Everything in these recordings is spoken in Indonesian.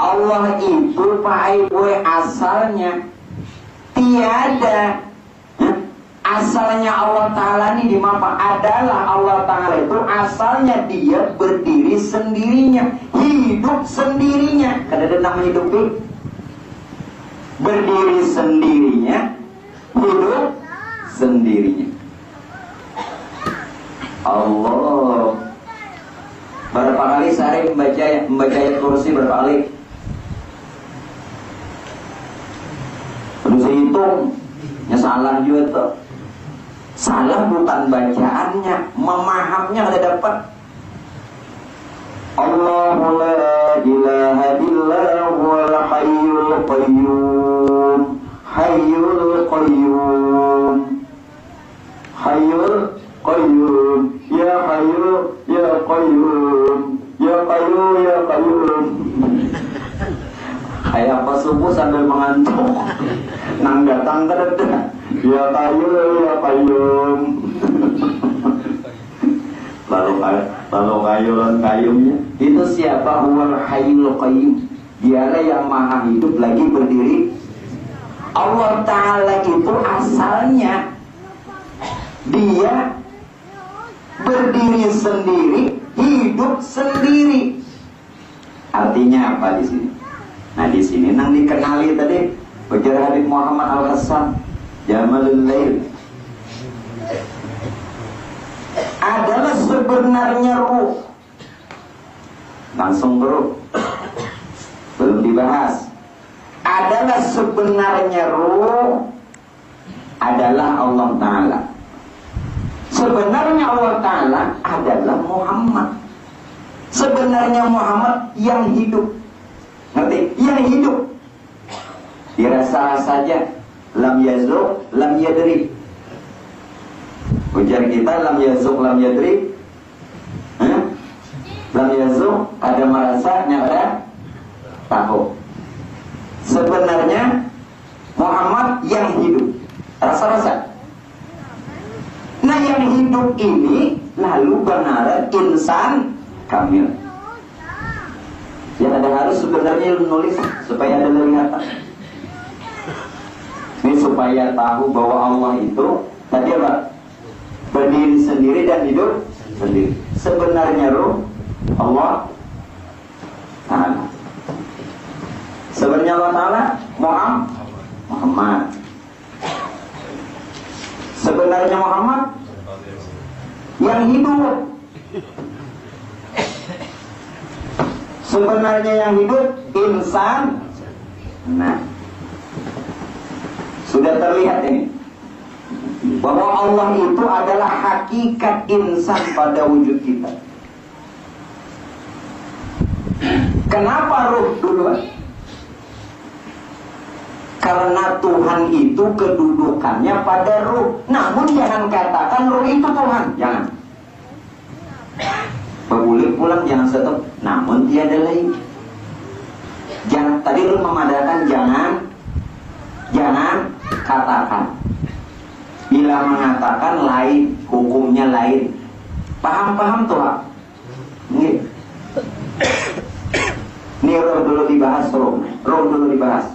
Allah itu Pak Boy asalnya tiada. Asalnya Allah Ta'ala ini di mana adalah Allah Ta'ala itu asalnya dia berdiri sendirinya, hidup sendirinya. Kan ada nama hidup itu, berdiri sendirinya, hidup sendirinya. Allah. Berapa kali sehari membaca ayat kursi berapa kali? Terus hitung, salah juga tuh. Salah bukan bacaannya, memahamnya ada dapat. Allahu la ilaha illa huwal hayyul qayyum, hayyul qayyum, hayyul qayyum, ya hayyu ya qayyum, ya qayyum ya qayyum. Kayak pas subuh sambil mengantuk, nang datang terdekat. Ya qayyum. Lalu kayumnya itu siapa? Huwal hayyul qayyum. Dialah yang maha hidup lagi berdiri. Allah Ta'ala itu asalnya dia berdiri sendiri, hidup sendiri. Artinya apa di sini? Nah di sini nang dikenali tadi Ujar Habib Muhammad Al-Hasan Jamalul Lail adalah sebenarnya ruh. Langsung bro, belum dibahas. Adalah sebenarnya ruh adalah Allah Ta'ala. Sebenarnya Allah Ta'ala adalah Muhammad. Sebenarnya Muhammad yang hidup. Ngerti? Yang hidup. Dirasa saja lam yazuk, lam yadri. Ujar kita lam yazuk, lam yadri. Lam yazuk, ada merasa, ada tahu. Sebenarnya Muhammad yang hidup. Rasa-rasa. Nah yang hidup ini lalu benar insan kamil. Yang ada harus sebenarnya nulis supaya ada kelihatan. Ini supaya tahu bahwa Allah itu tadi apa? Berdiri sendiri dan hidup sendiri. Sebenarnya ruh Allah Ta'ala. Sebenarnya Allah Ta'ala Muhammad. Sebenarnya Muhammad yang hidup. Sebenarnya yang hidup insan. Nah, sudah terlihat ini bahwa Allah itu adalah hakikat insan pada wujud kita. Kenapa ruh duluan? Karena Tuhan itu kedudukannya pada ruh. Namun jangan katakan ruh itu Tuhan. Jangan. Begulik pulang jangan stop. Namun tiada lain. Jangan. Tadi lu memadakan jangan katakan. Bila mengatakan lain, hukumnya lain. Paham Tuhan? Nih. Ini roh dulu dibahas, roh dulu dibahas.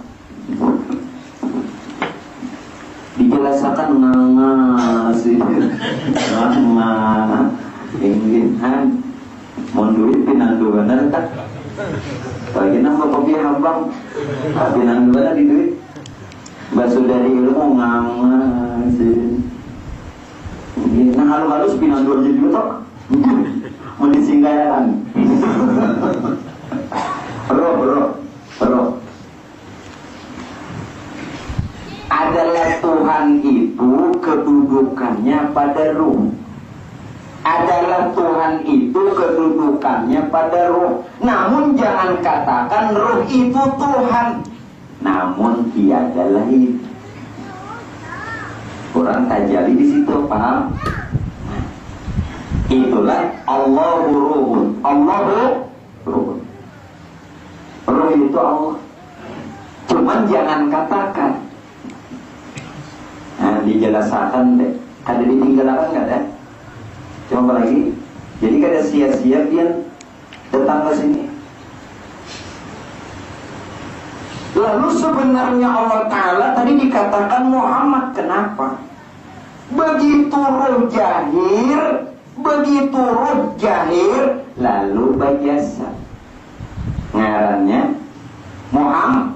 Dijelasakan ngasih ingin monduit pinanduan tak bagi nama kopi habang pinanduan di duit basu dari ilmu ngasih nah halus pinanduan jadi betul mau disinggayan roh adalah Tuhan itu kedudukannya pada ruh. Adalah Tuhan itu kedudukannya pada ruh. Namun jangan katakan ruh itu Tuhan. Namun tiada lain. Kurang tajali di situ, paham? Itulah Allahu Ruhun. Allahu Ruhun. Ruh itu Allah. Cuman jangan katakan. Nah, dijelaskan deh. Ada ditinggalkan nggak deh? Coba lagi. Jadi kada sia-sia dia datang ke sini. Lalu sebenarnya Allah Ta'ala tadi dikatakan Muhammad. Kenapa? Begitu roh jahir, lalu bajasa. Ngarannya Muhammad.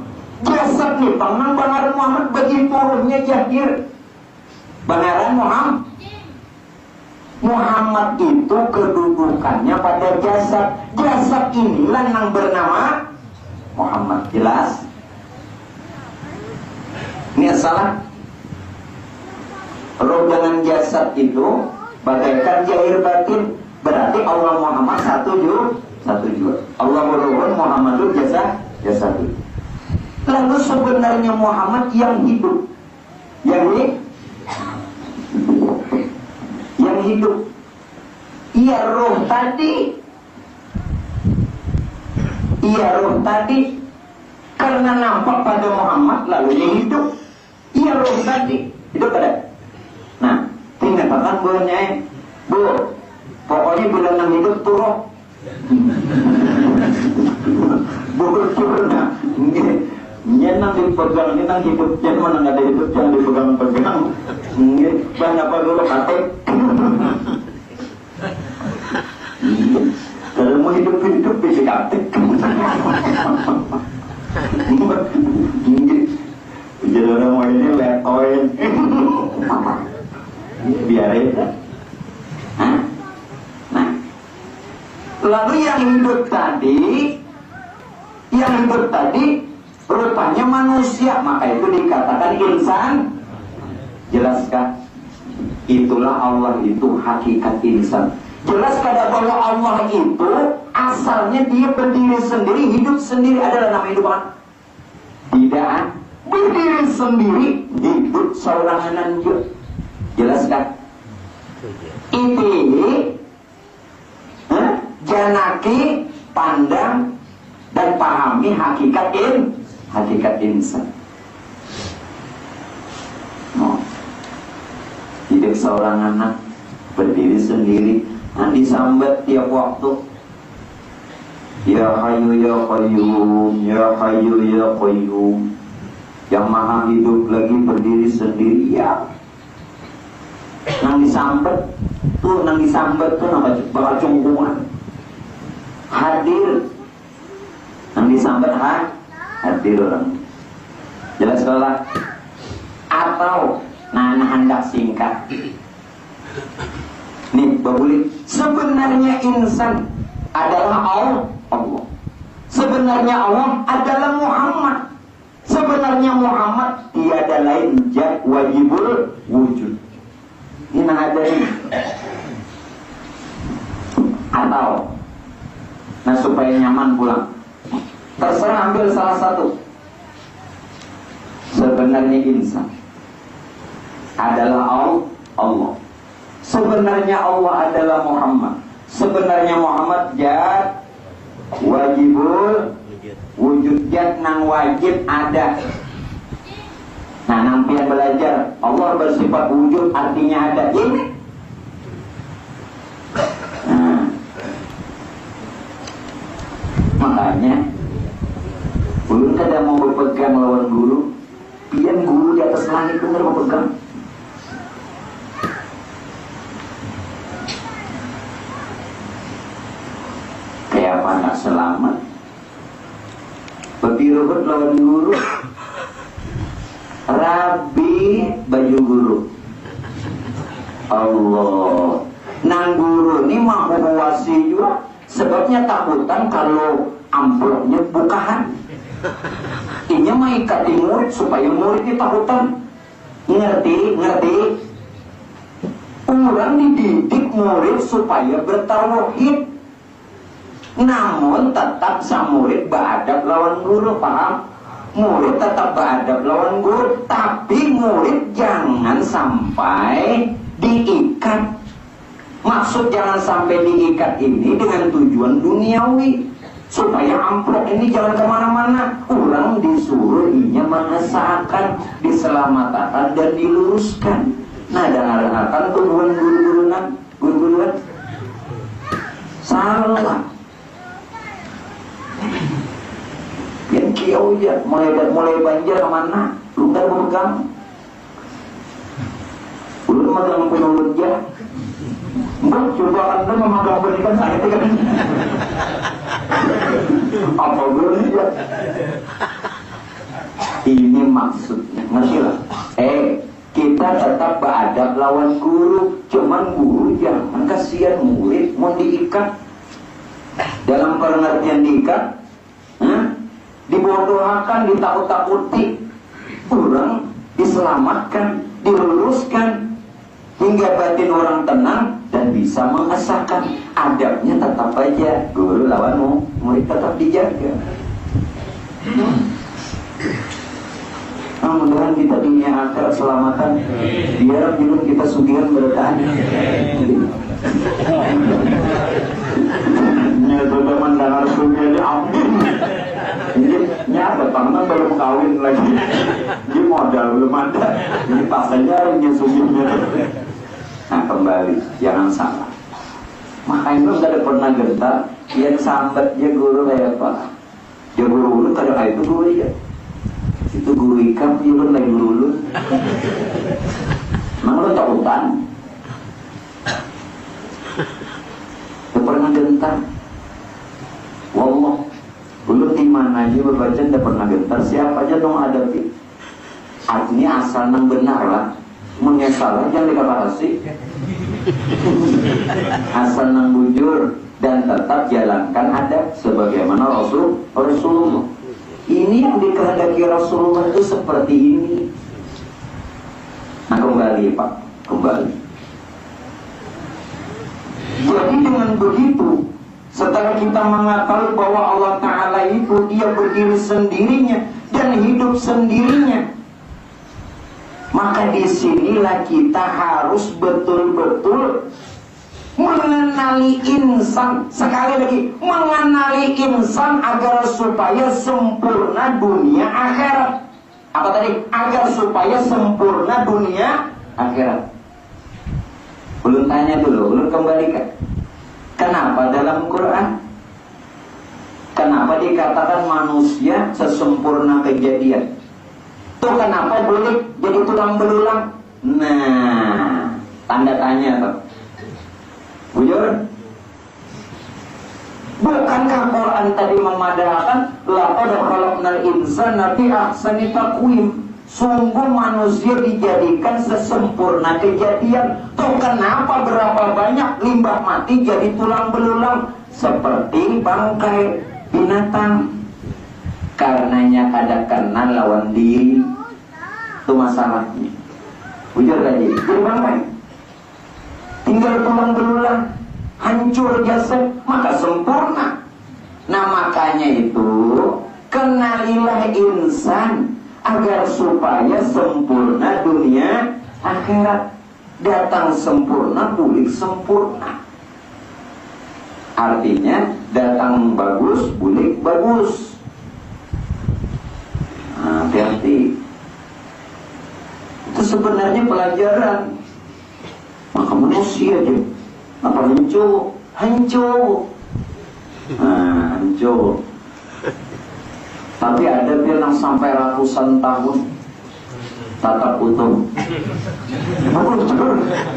Jasad nih, pengang bangaran Muhammad begitu rohnya jahir. Bangaran Muhammad. Muhammad itu kedudukannya pada jasad. Jasad inilah yang bernama Muhammad. Jelas? Ini salah. Roh dengan jasad itu bagaikan jahir batin. Berarti Allah Muhammad satu juga. Allah Muhammadun jasad. Lalu sebenarnya Muhammad yang hidup. Yang hidup. Ia roh tadi karena nampak pada Muhammad lalu yang hidup. Ia roh tadi hidup ada. Nah, tinggalkan buahnya, Bu. Pokoknya bilang yang hidup tuh roh. Bocor nah. Nyenang dipegang, nyenang hidup, jangan mana nggak ada hidup, jangan dipegang-pegang. Banyak apa dulu kate. Kalau mau hidup bisa kate. Jadi orang mau ini letoin. Biarin. Nah, lalu yang hidup tadi rupanya manusia, maka itu dikatakan insan. Jelaskah? Itulah Allah itu hakikat insan. Jelas kada bahwa Allah itu asalnya dia berdiri sendiri, hidup sendiri. Adalah nama hidup apa? Tidak. Berdiri sendiri, hidup seorangan juga. Jelaskah? Ini janaki pandang dan pahami hakikat insan. Hidup seorang anak berdiri sendiri, disambat tiap waktu. Ya Hayyu ya Qayyum, ya Hayyu ya Qayyum. Yang maha hidup lagi berdiri sendiri ya. Nang disambat tuh nama bakal cungkungan. Hadir. Nang disambat hadir orang. Jelas sekolah. Atau hendak singkat. Nih, babuli. Sebenarnya insan adalah Allah. Sebenarnya Allah adalah Muhammad. Sebenarnya Muhammad tiada lain wajibul wujud. Ini ada ini. Atau supaya nyaman pulang. Terserah ambil salah satu. Sebenarnya insan adalah Allah. Sebenarnya Allah adalah Muhammad. Sebenarnya Muhammad jad wajibul wujud, jad nang wajib ada. Nah, nampian belajar Allah bersifat wujud artinya ada ini. Makanya ulun kada mau berpegang lawan guru. Pian guru di atas langit bener mau pegang. Kayak anak selamat. Berdirubut lawan guru. Rabi baju guru. Allah. Nang guru ini mau wasi juga. Sebabnya takutan kalau amplopnya bukaan. Inya mah ikat di murid supaya murid itu takutan. Ngerti? Orang dididik murid supaya bertauhid. Namun tetap sang murid beradab lawan guru, paham? Murid tetap beradab lawan guru, tapi murid jangan sampai diikat. Maksud jangan sampai diikat ini dengan tujuan duniawi, supaya amplop ini jangan kemana-mana. Orang disuruh inya mengesahkan, diselamatkan dan diluruskan. Nah, dan akan tujuan guru-guruan salah. Yang kiau tahu ya, mulai banjir kemana? Lu nggak memegang. Lu memegang penurut ya. Mbak, coba anda memegang berikan sakit kan? Apa boleh ya? Ini maksudnya, masih lah. Kita tetap beradab lawan guru. Cuman guru jangan kasihan murid mau diikat. Dalam pengertian diikat, dibodohakan, ditakut-takuti. Orang diselamatkan, diluruskan hingga batin orang tenang dan bisa mengesahkan. Adabnya tetap aja guru lawan murid tetap dijaga. Mudah-mudahan kita dunia akhirat selamatan, biar belum kita sugihan bertahan. Nyata teman dengar sugihan di amin. Ini nyata teman belum kawin lagi. Ini modal belum ada. Ini pasanya yang sugihannya. Nah kembali, jangan salah. Makanya lu gak ada pernah gentar. Yang sambat dia guru kayak apa? Ya guru lu kadang itu guru ya. Itu guru ikan, itu lagi guru lu. Emang lu takutan? Gak pernah gentar. Wallah, belum di mana aja berbaca gak pernah gentar. Siapa aja dong hadapi. Artinya asal nang benar lah. Menyesal jangan dikasih. Asal nang bujur dan tetap jalankan adab sebagaimana Rasulullah. Ini yang dikehendaki Rasulullah itu seperti ini. Nah kembali Pak, kembali. Jadi dengan begitu, setelah kita mengetahui bahwa Allah Ta'ala itu dia berdiri sendirinya dan hidup sendirinya, maka disinilah kita harus betul-betul mengenali insan. Sekali lagi, mengenali insan agar supaya sempurna dunia akhirat. Apa tadi? Agar supaya sempurna dunia akhirat. Belum tanya dulu, belum kembalikan. Kenapa dalam Quran? Kenapa dikatakan manusia sesempurna kejadian? Tuh kenapa boleh jadi tulang belulang? Nah, tanda tanya tuh. Bujur, bukankah Quran tadi memadahkan laqad khalaqnal insana fi ahsani taqwim? Sungguh manusia dijadikan sesempurna kejadian. Tuh kenapa berapa banyak limbah mati jadi tulang belulang seperti bangkai binatang? Karenanya kada kenal lawan diri. Itu masalahnya. Bujur lagi, jadi bangkai. Tinggal tulang belulang, hancur jasad, maka sempurna. Nah makanya itu, kenalilah insan agar supaya sempurna dunia akhirat. Datang sempurna, pulih sempurna. Artinya datang bagus, pulih bagus. Nah, hati-hati. Itu sebenarnya pelajaran. Maka manusia aja apa hancur. Nah, hancur. Tapi ada yang sampai ratusan tahun tatap utuh.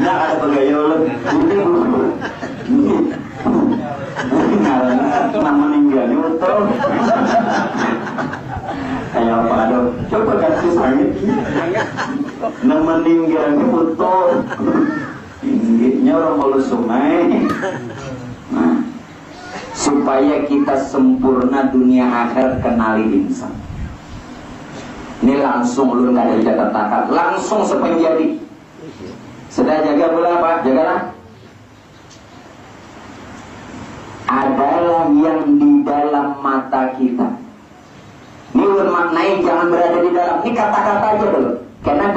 Nggak ada pegawai nama meninggalnya utuh. Kayak apa dong? Coba kasih sangit. Nama meninggalnya utuh. Tingginya orang kalau sungai. Nah, supaya kita sempurna dunia akhirat, kenali insan. Ini langsung lu nggak ada jaga takat, langsung sepenjadi. Sudah jaga bola apa? Jagalah. Adalah yang di dalam mata kita. Ini ulun maknai jangan berada di dalam. Ini kata-kata aja dulu. Karena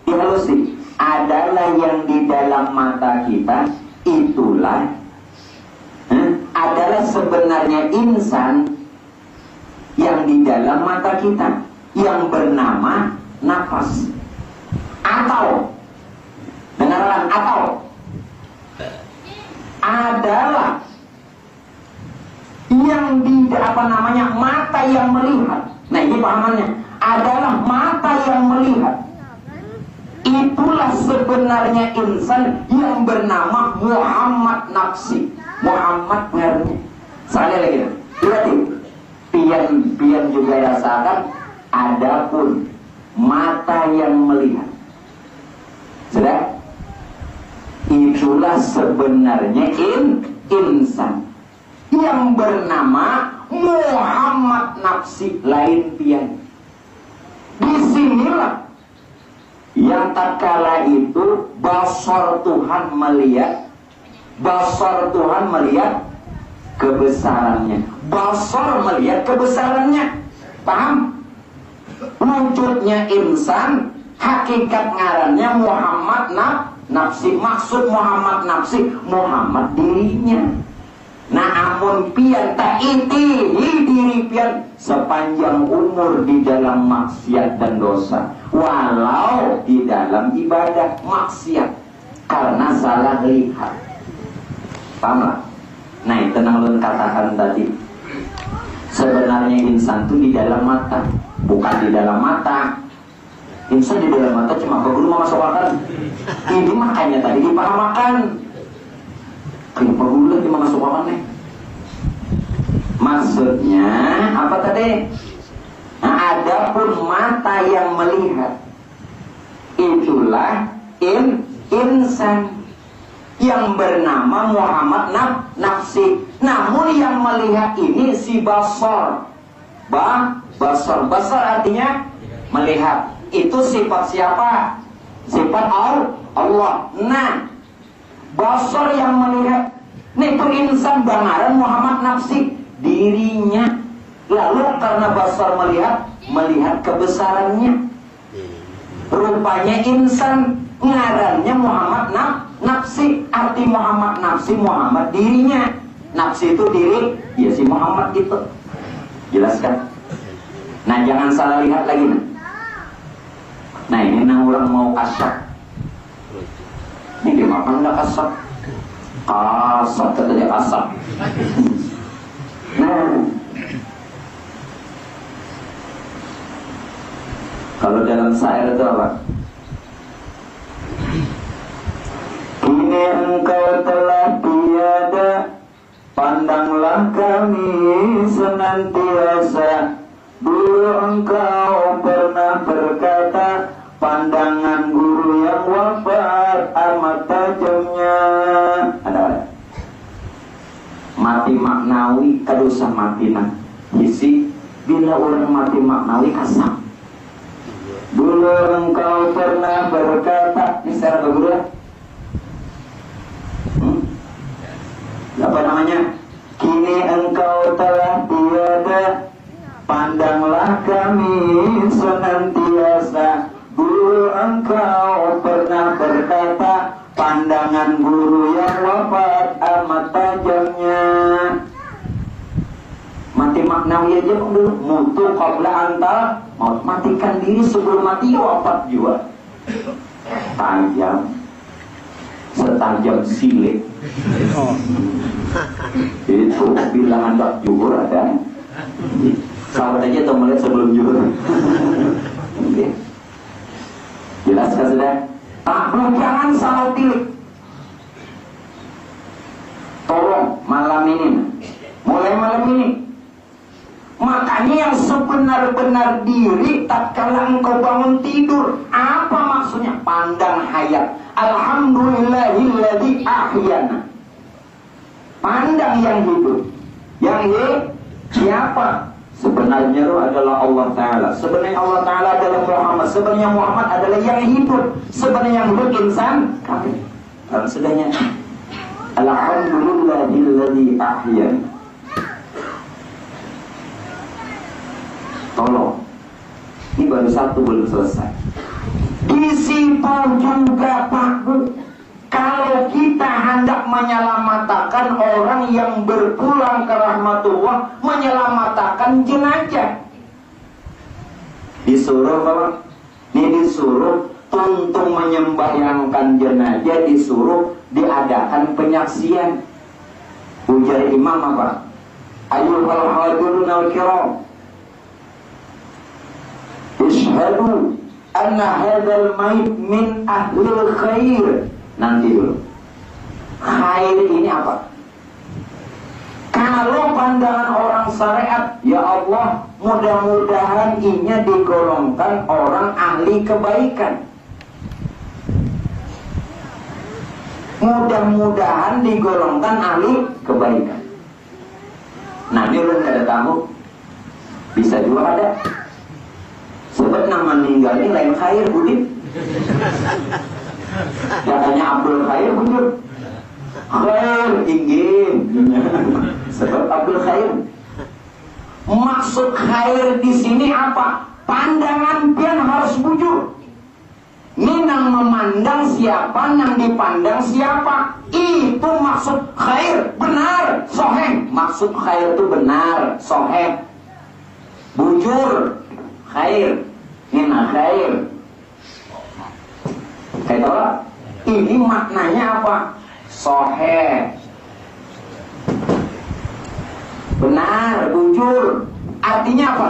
dihalusi. Adalah yang di dalam mata kita, itulah adalah sebenarnya insan yang di dalam mata kita, yang bernama nafas. Atau dengarkan, atau adalah yang di mata yang melihat. Nah ini pahamannya adalah mata yang melihat. Itulah sebenarnya insan yang bernama Muhammad nafsi. Muhammad ngarnya. Soalnya lagi, berarti pian juga rasakan. Adapun mata yang melihat, sudah, itulah sebenarnya insan yang bernama Muhammad nafsi, lain pian. Disinilah yang tatkala itu basar Tuhan melihat, basar Tuhan melihat kebesarannya, basar melihat kebesarannya. Paham? Wujudnya insan, hakikat ngarannya Muhammad nafsi. Maksud Muhammad nafsi, Muhammad dirinya. Nah amun pian tak itihi diri pian sepanjang umur di dalam maksiat dan dosa, walau di dalam ibadah maksiat karena salah lihat. Paham lah? Nah itu yang katakan tadi, sebenarnya insan itu di dalam mata, bukan di dalam mata. Insan di dalam mata cuma kalau dulu masuk akal. Ini makanya tadi dipahamakan. Kenapa dulu cuma masuk akal nih? Maksudnya apa tadi? Nah, adapun mata yang melihat, itulah insan yang bernama Muhammad nafsi. Namun yang melihat ini si basar. Basar artinya melihat. Itu sifat siapa? Sifat Allah. Nah, basar yang melihat, itu insan bangaran Muhammad nafsi, dirinya. Lalu karena basar melihat kebesarannya, rupanya insan ngarannya Muhammad nafsi. Arti Muhammad nafsi, Muhammad dirinya. Nafsi itu diri, ya si Muhammad itu. Jelaskan. Nah jangan salah lihat lagi nah. Nah ini orang mau kasar. Ini dimakan nggak kasar? Kasar, katanya kasar. Nah, kalau dalam syair itu apa? Kini engkau telah tiada, pandanglah kami senantiasa. Dulu engkau pernah berkata, pandangan guru yang wafat amat tajamnya. Ada mati maknawi kadosa mati nah isi. Bila orang mati maknawi kasar. Dulu engkau pernah berkata, ini secara guru apa namanya? Kini engkau telah tiada, pandanglah kami senantiasa. Dulu engkau pernah berkata, pandangan guru yang wafat amat tajamnya. Mati maknawi aja dulu. Mutu qabla antal maut, matikan diri sebelum mati, wafat juga. Tajam, setajam silet. Itu bilangan bak juhur ada. Sahabat aja atau melihat sebelum juhur. Jelas kan sudah? Jangan salah pilih. Tolong malam ini, mulai malam ini. Makanya yang sebenar-benar diri tatkala engkau bangun tidur, apa maksudnya? Pandang hayat. Alhamdulillahilladzi ahyana. Pandang yang hidup. Yang siapa? Sebenarnya itu adalah Allah Ta'ala. Sebenarnya Allah Ta'ala adalah Muhammad. Sebenarnya Muhammad adalah yang hidup. Sebenarnya yang hidup insan kami. Dan sedangnya Alhamdulillahilladzi ahyan. Tolong, ini baru satu belum selesai. Di situ juga Pak Bu, kalau kita hendak menyelamatkan orang yang berpulang ke rahmatullah, menyelamatkan jenazah, disuruh apa? Ini disuruh untuk menyembahyangkan jenazah, disuruh diadakan penyaksian. Ujar imam apa? Ayyuhal hadirun al-kiram, Ashhadu anna hadzal mayit min ahlil khair. Nanti dulu. Khair ini apa? Kalau pandangan orang syariat, ya Allah, mudah-mudahan inya digolongkan orang ahli kebaikan. Mudah-mudahan digolongkan ahli kebaikan. Nah, ini belum ada tamu. Bisa juga ada. Sebab nama meninggal ini lain khair, Budin. Katanya Abdul Khair, Budin. Khair, ingin. Sebab Abdul Khair. Maksud khair di sini apa? Pandangan pian harus bujur. Minang memandang siapa, yang dipandang siapa. Itu maksud khair, benar, soheh. Maksud khair itu benar, soheh. Bujur, khair, minang khair. Kayak ini maknanya apa? Soheh, benar, bujur. Artinya apa?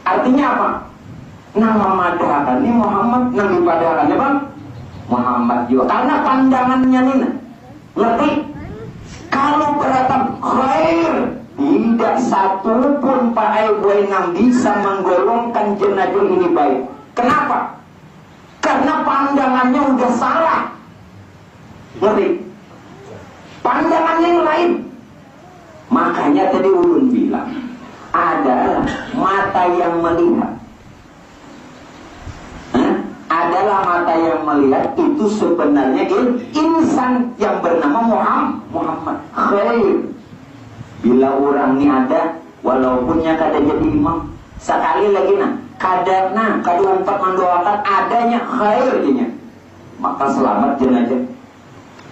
Artinya apa? Nama madahakan ini Muhammad, nama padahakannya bang Muhammad juga. Karena pandangannya Nina, ngerti? Kalau beratap khair, tidak satu pun Pak Aiboy yang bisa menggolongkan jenazah ini baik. Kenapa? Karena pandangannya udah salah. Ngerti? Pandangannya yang lain. Makanya tadi ulun bilang, adalah mata yang melihat. Adalah mata yang melihat itu sebenarnya insan yang bernama Muhammad. Khair. Bila orang ini ada, walaupunnya kada jadi imam, sekali lagi kada umpat mendoakan adanya khairnya, maka selamat jenazah.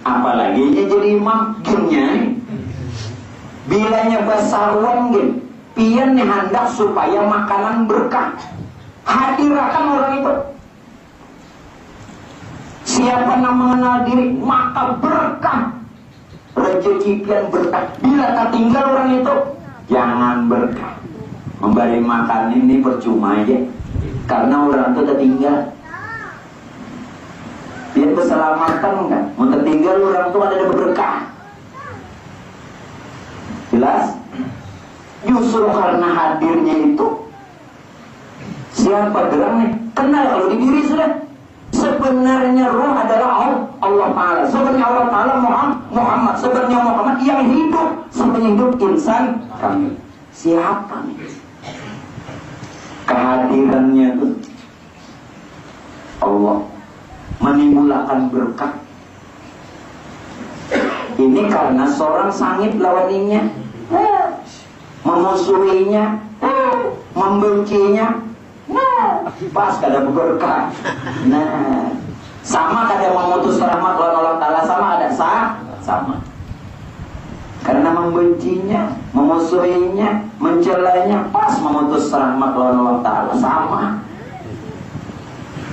Apalagi dia jadi imam gimnya. Bilanya basarwan gin, pian nih hendak supaya makanan berkah. Hadirkan orang itu. Siapa yang mengenal diri, maka berkah. Rezeki pian berkah. Bila tak tinggal orang itu, jangan berkah. Memberi makan ini percuma aja. Karena orang itu tertinggal. Dia keselamatan enggak? Mau tertinggal orang itu ada berkah. Jelas? Justru karena hadirnya itu, siapa gerang nih? Kenal kalau di diri sudah. Sebenarnya roh adalah Allah Ta'ala. Sebenarnya Allah Ta'ala Muhammad. Sebenarnya Muhammad yang hidup. Sebenarnya hidup insan kami. Siapa nih? Kehadirannya itu Allah menimbulkan berkah. Ini karena seorang sangit lawaninya, memusuhinya, membencinya. Pas kada berkah. Nah, sama kada memutus rahmat Allah Ta'ala, sama ada sama. Karena membencinya, memusuhinya, mencelanya, pas memutus rahmat Allah Ta'ala, sama.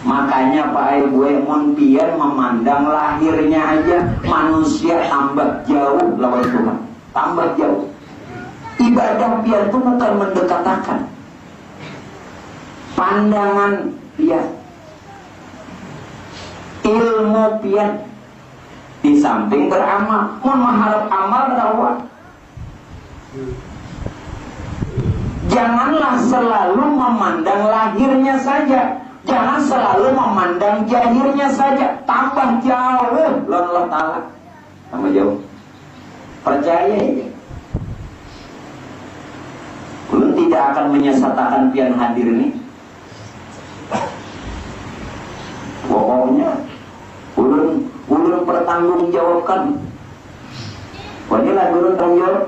Makanya Pak Ibu Munpian memandang lahirnya aja manusia tambah jauh lawan Tuhan, tambah jauh. Ibadah pian itu bukan mendekatakan. Pandangan pian, ilmu pian, di samping beramal, mengharap amal rawat. Janganlah selalu memandang lahirnya saja, jangan selalu memandang jahirnya saja, tambah jauh Allah Ta'ala, tambah jauh. Percaya ya, belum tidak akan menyesatakan pian hadir ini. Pokoknya ulun pertanggung jawabkan. Wadilah ulun tanggung jawab.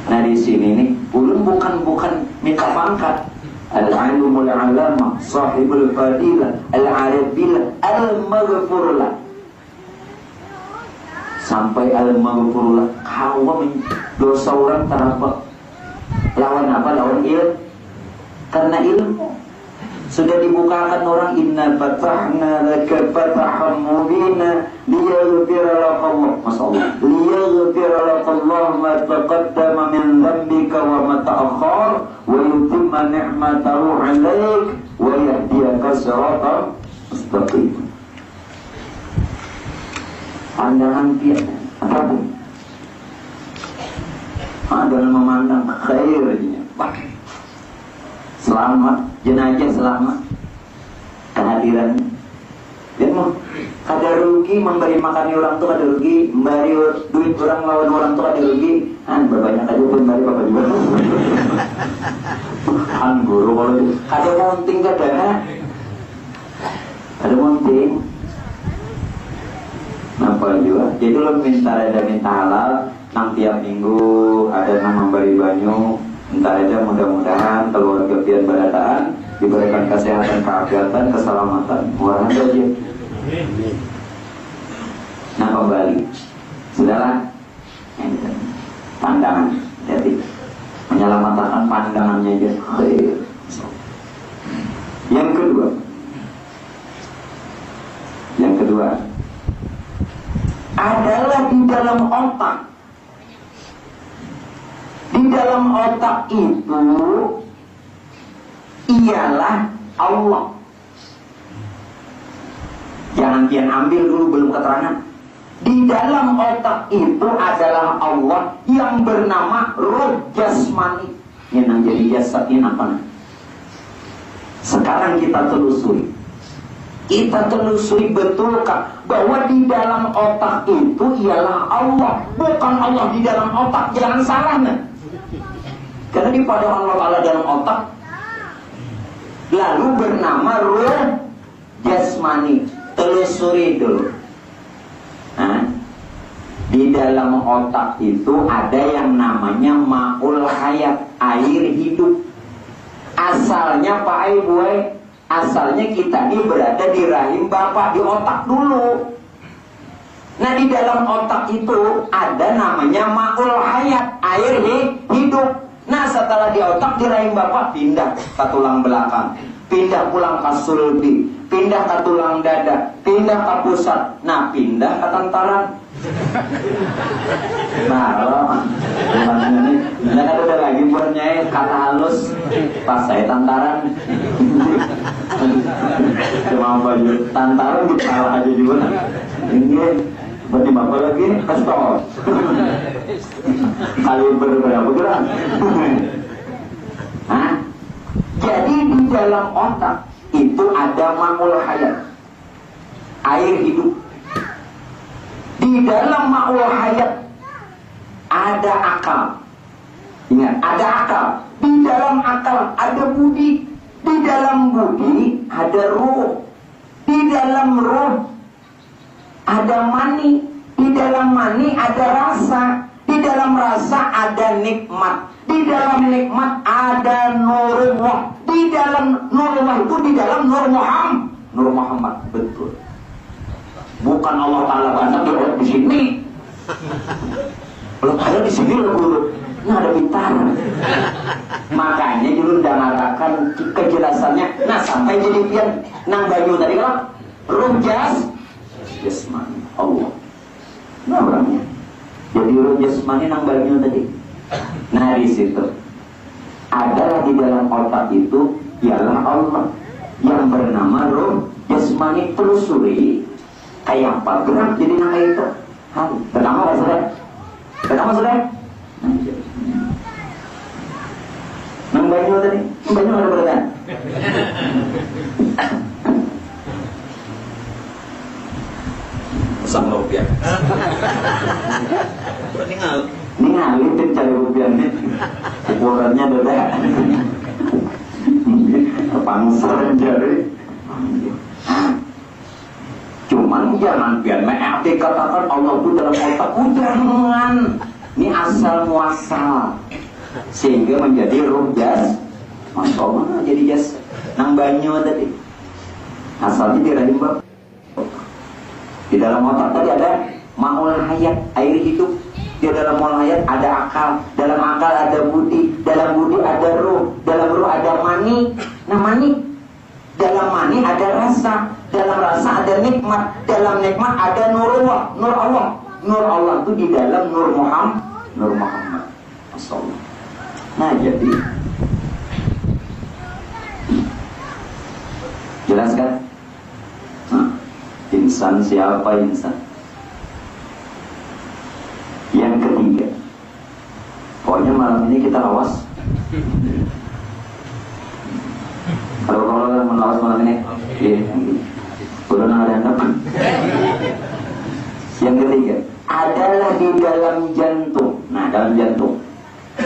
Nah di sini nih ulun bukan minta pangkat. Al-alimul alama, sahibul fadilah, al-arifillah, al-maghfurlah. Sampai al-maghfurlah. Hawa dosa orang terapa. Lawan apa? Lawan ilmu. Karena ilmu sudah dibukakan orang, inna fatahna laka fataham mubina liyaghfira laka Allah, masyaallah, liyaghfira laka yaghfirullah ma taqaddama min dhanbika wa ma ta'akhkhar wa yutimma ni'matahu 'alaik wa yahdiyaka siratan mustaqim. Pandangan dia apapun adalah memandang khairnya, baik, selamat, jenazah selamat, kehadirannya. Dan mau kada rugi memberi makan orang tu, kada rugi memberi duit orang lawan orang tu, kada rugi. Berbanyak aja pun memberi bapak juga. Guru kalau itu kada monting, kada monting. Nampak juga. Jadi lo minta halal, nang tiap minggu ada nang memberi banyu. Entar aja mudah-mudahan keluarga pian berataan diberikan kesehatan, keafiatan, keselamatan. Murah aja. Nah kembali, sudahlah. Pandangan, jadi menyelamatkan pandangannya aja. Yang kedua adalah di dalam otak. Di dalam otak itu ialah Allah. Jangan kian ambil dulu, belum keterangan. Di dalam otak itu adalah Allah yang bernama Ruh Jasmani. Yang jadi jasad ini apa? Sekarang kita telusuri. Kita telusuri betulkah bahwa di dalam otak itu ialah Allah, bukan Allah di dalam otak. Jangan salah, nah. Karena di pada Allah Ta'ala dalam otak lalu bernama Ruh Jasmani. Telusuri dulu. Nah, di dalam otak itu ada yang namanya ma'ul hayat, air hidup. Asalnya Pak Ibu, asalnya kita ini berada di rahim Bapak, di otak dulu. Nah, di dalam otak itu ada namanya ma'ul hayat, air hidup. Nah, setelah di otak, di rahim Bapak pindah ke tulang belakang, pindah pulang ke sulbi, pindah ke tulang dada, pindah ke pusat. Nah, pindah ke tantaran. Nah, kalau ini kan udah lagi buatnya kata halus, pas saya tantaran. Cuma baju tantaran salah aja juga. Ini berarti Bapak lagi kasih tau. Kali berapa gram? Hah? Jadi di dalam otak itu ada ma'ul hayat, air hidup. Di dalam ma'ul hayat ada akal. Ingat, ada akal. Di dalam akal ada budi. Di dalam budi ada ruh. Di dalam ruh ada mani. Di dalam mani ada rasa. Di dalam rasa ada nikmat. Di dalam nikmat ada nurullah. Di dalam nurullah itu di dalam Nur Muhammad. Nur Muhammad, betul. Bukan Allah Ta'ala banyak di sini. Kalau ada di sini loh, nah ada bintang. Makanya dulu udah mengatakan kejelasannya. Nah, sampai jadi pian nang banyu tadi kan Ruh Jasmani Allah. Nah, orangnya jadi Ruh Jasmani nang banyu tadi. Nah, di situ adalah di dalam otak itu ialah Allah yang bernama Ruh Jasmani. Telusuri kayak apa gerak jadi nama itu. Pertama apa sudah? Pertama sudah? Nang banyu tadi, banyu ada berapa? Sang rupiah. Ini ngalir cari rupiah nih. Ukurannya beda. Kepangsar jari. Cuman jangan biar arti katakan Allah itu dalam otak. Jangan. Ini asal muasal sehingga menjadi ruh jas. Masya Allah, jadi jas nang banyu tadi. Asalnya di rahim Bapak. Di dalam otak tadi ada ma'ul hayat, air hidup. Di dalam ma'ul hayat ada akal. Dalam akal ada budi. Dalam budi ada ruh. Dalam ruh ada mani. Nah, mani. Dalam mani ada rasa. Dalam rasa ada nikmat. Dalam nikmat ada nurullah, nur Allah. Nur Allah itu di dalam Nur Muhammad. Nur Muhammad. Masyaallah. Nah, jadi jelas kan? Nah, insan siapa insan? Yang ketiga, pokoknya malam ini kita lawas. Kalau melawas malam ini, udah ada anak. Yang ketiga adalah di dalam jantung. Nah, dalam jantung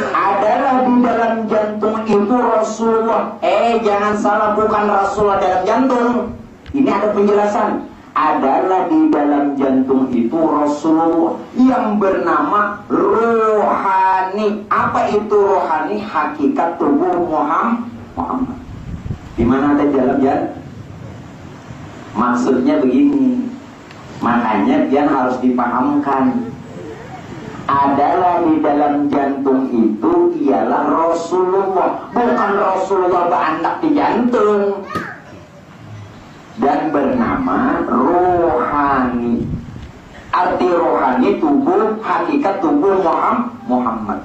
adalah di dalam jantung itu Rasulullah. Jangan salah, bukan Rasulullah dalam jantung. Ini ada penjelasan. Adalah di dalam jantung itu Rasulullah yang bernama rohani. Apa itu rohani? Hakikat tubuh Muhammad. Di mana ada dalam jantung? Maksudnya begini. Makanya dia harus dipahamkan. Adalah di dalam jantung itu ialah Rasulullah, bukan Rasulullah berandak di jantung. Dan bernama rohani. Arti rohani tubuh, hakikat tubuh Muhammad.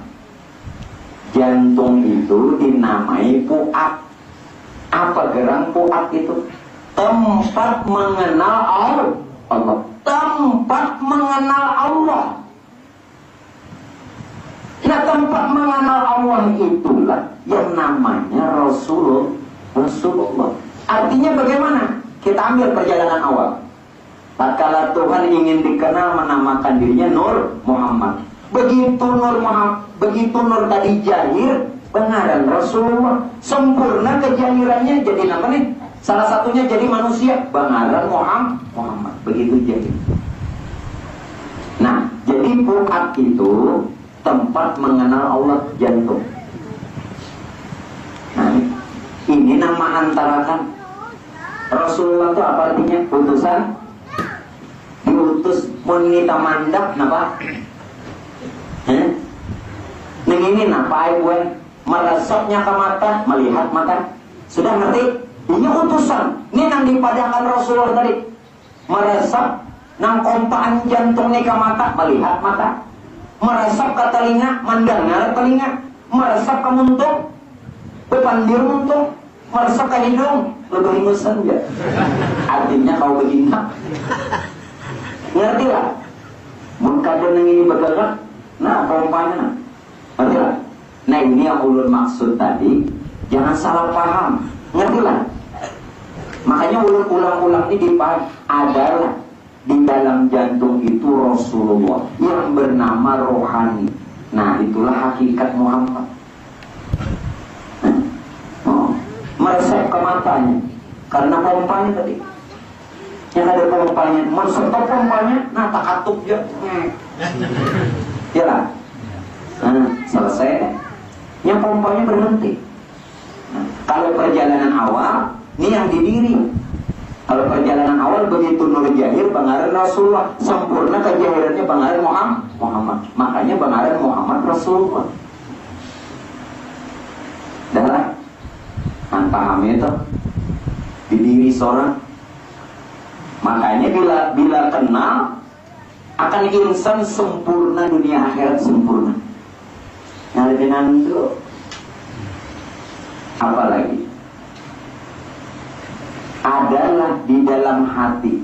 Jantung itu dinamai fuad. Apa gerang fuad itu? Tempat mengenal Allah. Tempat mengenal Allah. Nah, tempat mengenal Allah itulah yang namanya Rasulullah. Artinya bagaimana? Kita ambil perjalanan awal. Tatkala Tuhan ingin dikenal, menamakan dirinya Nur Muhammad. Begitu Nur tadi jahir, pengaran Rasulullah. Sempurna kejahirannya, jadi namanya salah satunya jadi manusia, pengaran Muhammad. Begitu jahir. Nah, jadi fuad itu tempat mengenal Allah, jantung. Nah, ini nama antarakan. Rasulullah itu apa artinya? Utusan. Diutus monita mandak napa? Neng ini napa gue meresapnya ke mata, melihat mata. Sudah ngerti? Ini utusan. Ini yang dipadahkan Rasulullah tadi. Meresap nang kompaan jantung nih ke mata, melihat mata. Meresap ke telinga, mendengar telinga. Meresap ke muntung, bepandir muntung. Meresap ke hidung, lebih ingusan ya. Artinya kau begini. Ngerti lah? Mungkadon yang ini bergerak. Nah, pompanya. Ngerti lah? Nah, ini yang ulun maksud tadi. Jangan salah paham. Ngerti lah? Makanya ulun ulang-ulang ini dipaham. Adalah di dalam jantung itu Rasulullah yang bernama rohani. Nah, itulah hakikat Muhammad. Meresap ke matanya karena pompanya tadi. Yang ada pompanya, menstop pompanya, nah tak katup ya. Ya lah. Nah, selesai. Yang pompanya berhenti. Nah, kalau perjalanan awal, ini yang didiri. Kalau perjalanan awal begitu Nur jahir, pengaran Rasulullah. Sempurna kejahirannya pengaran Muhammad. Makanya pengaran Muhammad Rasulullah. Dah paham itu di diri seorang. Makanya bila kenal akan insan sempurna, dunia akhirat sempurna. Nah, dengan itu apa lagi? Adalah di dalam hati.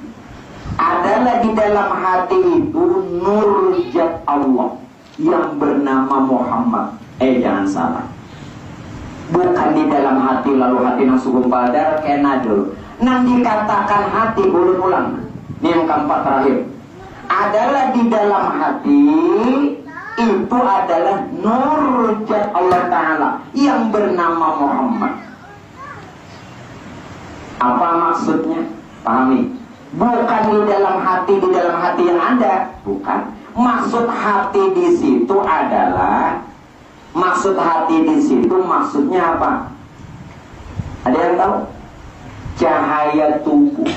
Adalah di dalam hati itu nur zat Allah yang bernama Muhammad. Jangan salah. Bukan di dalam hati lalu hati nang sugeng padar kena dulu. Nang dikatakan hati ulang. Ini yang keempat terakhir. Adalah di dalam hati itu adalah nur zat Allah Ta'ala yang bernama Muhammad. Apa maksudnya? Pahami? Bukan di dalam hati yang ada. Bukan. Maksud hati di situ adalah maksudnya apa? Ada yang tahu? Cahaya tubuh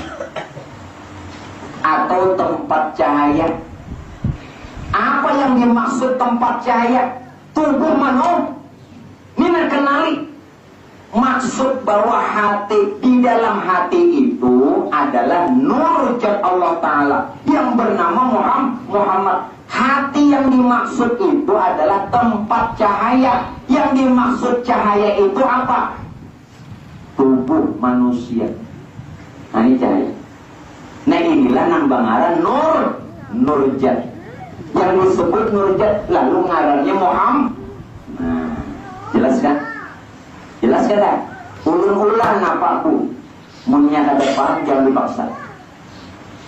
atau tempat cahaya. Apa yang dimaksud tempat cahaya? Tubuh manusia. Ini kenali. Maksud bahwa hati, di dalam hati itu adalah nur zat Allah Ta'ala yang bernama Muhammad. Hati yang dimaksud itu adalah tempat cahaya. Yang dimaksud cahaya itu apa? Tubuh manusia. Nah ini cahaya. Nah inilah nang bangaran nurjat. Yang disebut nurjat lalu ngarannya Muhammad. Nah, jelas kan? Jelas kan? Ulun-ulan apapun munya ke depan jangan dipaksa.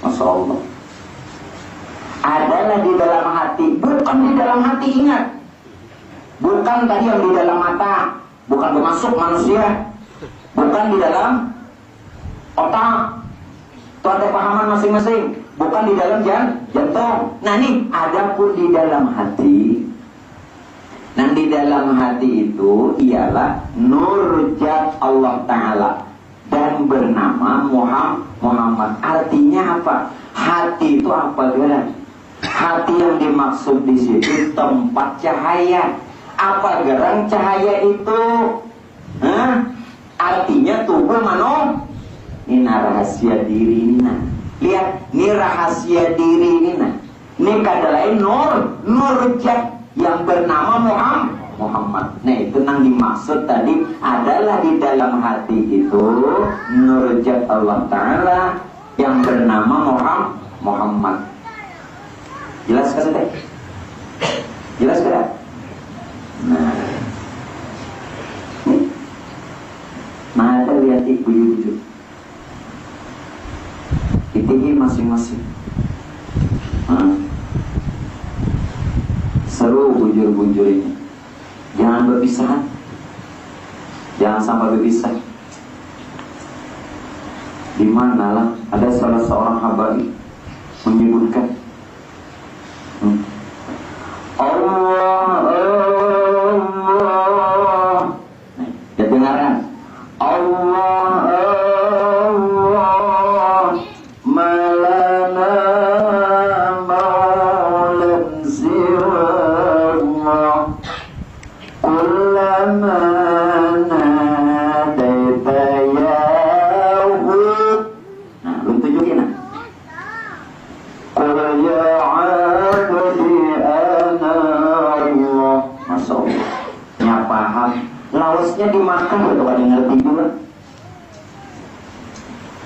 Masya Allah. Adalah di dalam hati, bukan di dalam hati, ingat. Bukan tadi yang di dalam mata, bukan bermasuk manusia, bukan di dalam otak. Itu ada pahaman masing-masing. Bukan di dalam jantung. Nah nih, adapun di dalam hati. Nah di dalam hati itu ialah nurjat Allah Ta'ala dan bernama Muhammad. Artinya apa? Hati itu apa gerak? Hati yang dimaksud di situ tempat cahaya. Apa gerang cahaya itu? Artinya tubuh manusia. Ini rahasia diri ini. Lihat, ini rahasia diri ini. Ini kata lain nurjat yang bernama Muhammad. Nah itu yang dimaksud tadi adalah di dalam hati itu nurjat Allah Ta'ala yang bernama Muhammad. Jelas kan teh? Jelas kan? Nah ini ada lihat ibu-ibu ini masing-masing. Seru bujur-bujur ini. Jangan berpisah. Jangan sampai berpisah. Di manalah ada salah seorang habaib menyebutkan Allah. Ya dengarkan. Allah malana maulan siwa kullama nadaita ya Hud. Nah, lu tunjukin nah. Qul ya abdi ana Allah. Masya Allah. Ya paham. Lawasnya dimakan atau ada ngerti juga.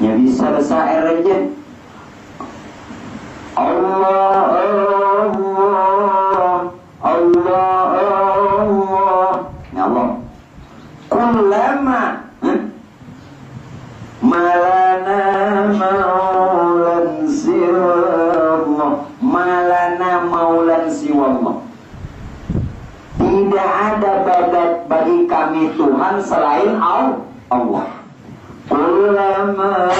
Ya bisa bahasa air aja. Allah Allah Allah Allah. Ya Allah. Kullama malana maulan siwallah. Malana maulan siwallah. Tidak ada bagi kami Tuhan selain Allah. Kullama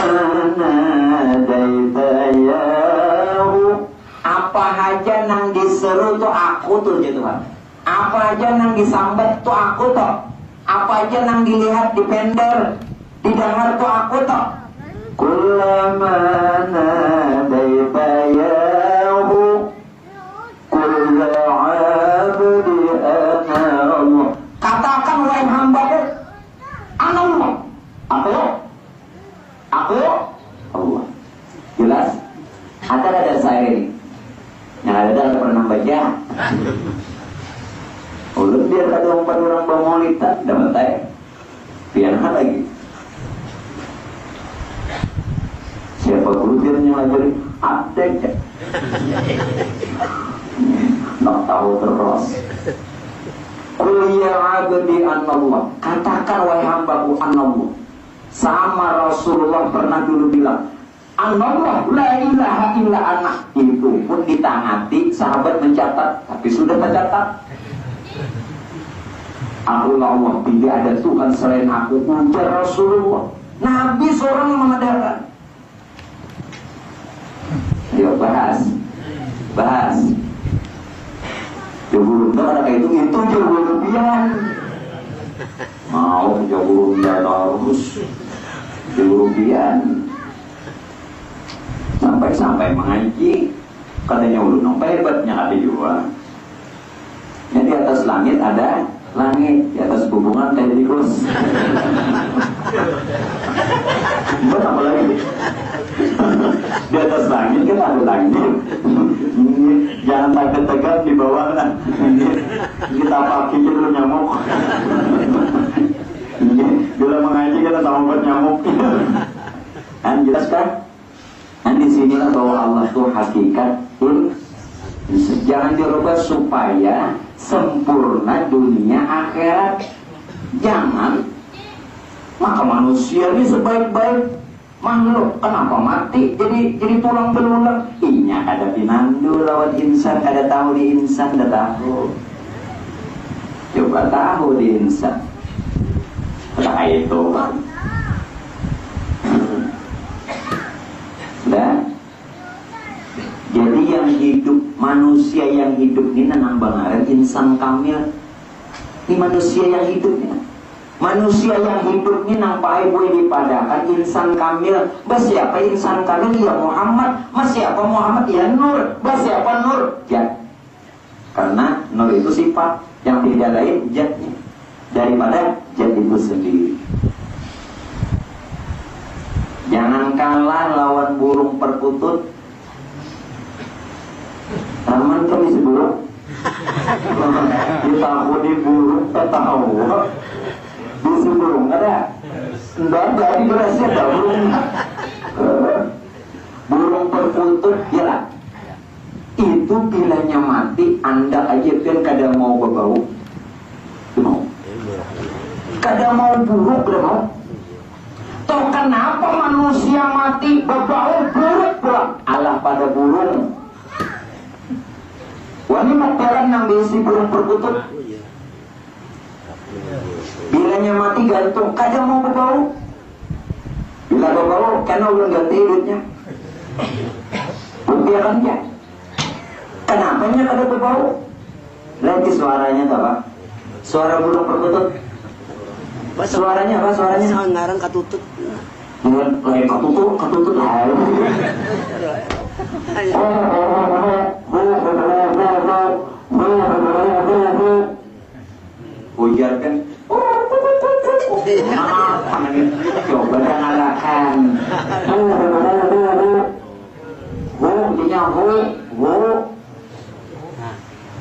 nadaita yahu. Apa aja nang diseru tuh aku tuh ya Tuhan. Apa aja nang disambat tuh aku tuh. Apa aja nang dilihat di pender, didengar tuh aku tuh. Kullama nadaita yahu. Qul ya abdi ana Allah. Katakan wahai hamba-Ku, ana Allah. Aku Allah. Jelas? Ada saya ini. Yang ada pernah baca. Udah biar ada orang bermaulid dapat saya. Biar lagi. Siapa guru dia ngajari? Ada aja. Nak tahu terus. Qul ya abdi anallah. Katakan wahai hamba-Ku anallah. Sama Rasulullah pernah dulu bilang anallah la ilaha illa ana. Itu pun ditangati sahabat mencatat. Tapi sudah tercatat. Aku Allah, tidak ada Tuhan selain aku. Ujar Rasulullah. Nabi seorang yang mengadakan. Ayo bahas. Jauh ada kayak itu jauh lebihan. Mau jauh harus jauh lebihan. Sampai mengaji. Katanya ulun nompai hebatnya ada juga. Yang di atas langit ada langit, di atas hubungan teh tikus. Buat apa lagi? Di atas langit kan ada langit. Jangan takut tegak di bawah lah. Kita pakai dulu nyamuk. Bila mengaji kita tahu buat nyamuk. Kan jelas kan? Dan di sinilah bahwa Allah itu hakikat. Jangan dirubah supaya sempurna dunia akhirat. Jangan. Maka manusia ini sebaik-baik makhluk, kenapa mati jadi tulang belulang? Inya ada pinandu lawan insan, kada tahu di insan, kada tahu. Coba tahu di insan. Nah itu kan. Dan jadi yang hidup, manusia yang hidup ini nambah ngaran insan kamil. Ini manusia yang hidup ini. Manusia yang hidup ini nampak ibu dipadakan insan kamil. Siapa insan kamil? Ya Muhammad. Siapa Muhammad? Ya Nur. Siapa Nur? Ya. Karena Nur itu sifat yang tidak lain zatnya daripada zat itu sendiri. Jangan kalah lawan burung perkutut. Taman kami sebelum ditakuni burung tahu. Bisi burung ada. Enggak jadi berhasil ada burung. Burung perkutut gila. Itu bilanya mati, Anda aja kan kada mau berbau. Mau. Kada mau buruk, kada mau. Toh kenapa manusia mati berbau buruk pula? Allah pada burung. Wani makaran yang bisi burung perkutut. Bilanya mati gantung, kadang mau berbau. Bila berbau, karena ulun ganti hidupnya. Biarannya. Kenapanya kada berbau? Nanti suaranya tak apa? Suara burung perkutut. Suaranya apa? Suaranya ngarang katutut. Lain katutut. Hujan kan? Coba dan arahkan. Bunyinya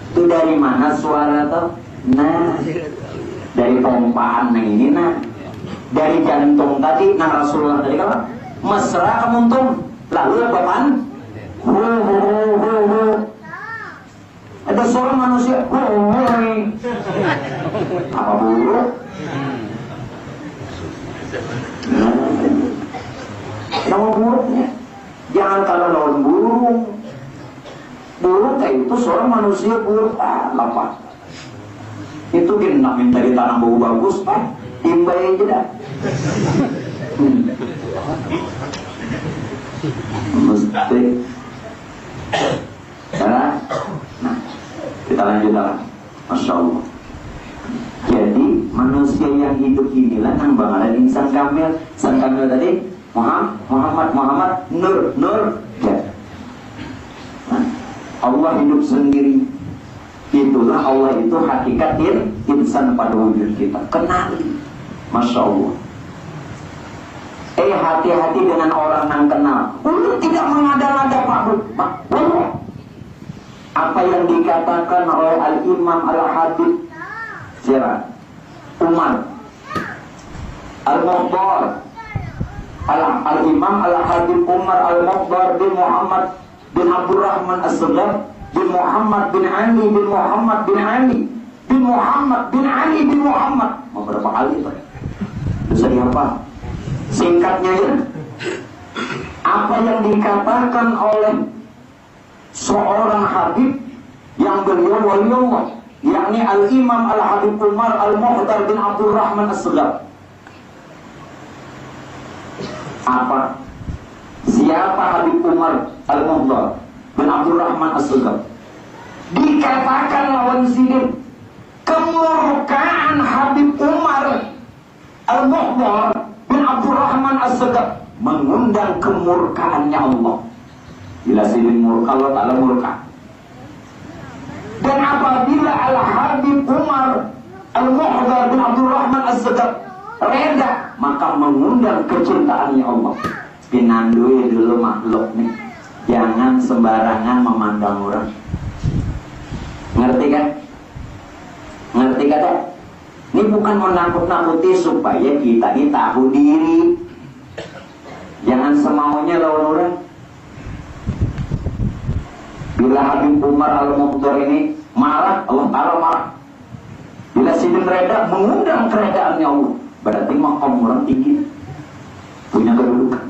itu dari mana suara tuh? Nah, dari pompaan yang ini nah. Dari jantung tadi, nah Rasulullah tadi kan mesra kemuntung. Lalu apaan? Ada seorang manusia, apa buruk? Nama buruknya, jangan kalau lawan burung. Buruk kayak itu seorang manusia buruk, lapar. Itu kena minta ditanam bau bagus, timbai aja dah. Mesti. Nah, kita lanjut lagi. Masya Allah. Jadi manusia yang hidup inilah yang bangala insan kamil. Insan kamil tadi Muhammad Nur. Ya. Nah, Allah hidup sendiri. Itulah Allah itu hakikat insan pada wujud kita. Kenali. Masya Allah. Hati-hati dengan orang yang kenal. Untuk tidak mengada-ngada Pak. Apa yang dikatakan oleh Al-Imam Al-Habib siapa? Umar Al-Mukhtar. Al-Imam Al-Habib Umar Al-Mukhtar bin Muhammad bin Abdurrahman As-Saghar bin Muhammad bin Ali bin Muhammad bin Ali bin Muhammad bin Ali bin Muhammad. Mau berapa kali itu? Bisa diapa? Singkatnya ya. Apa yang dikatakan oleh seorang Habib yang beliau wali Allah, yakni Al-Imam Al-Habib Umar Al-Mukhtar bin Abdurrahman As-Saghar. Apa? Siapa Habib Umar Al-Mukhtar bin Abdurrahman As-Saghar? Dikatakan lawan sidin kemurkaan Habib Umar Al-Mukhtar bin Abdurrahman As-Saghar mengundang kemurkaannya Allah. Bila sidin murka, Allah Ta'ala murka. Dan apabila Al-Habib Umar Al-Mukhtar bin Abdurrahman As-Saghar reda, maka mengundang kecintaannya Allah. pinandui dulu makhluk nih. Jangan sembarangan memandang orang. Ngerti kan? Ngerti kata? Ini bukan menakut-nakuti supaya kita ini tahu diri. Jangan semaunya lawan orang. Bila Habib Umar Al-Mukhtar ini marah, Allah Ta'ala marah. Bila Sidin reda mengundang keredaannya Allah, berarti makam orang tinggi, punya kedudukan.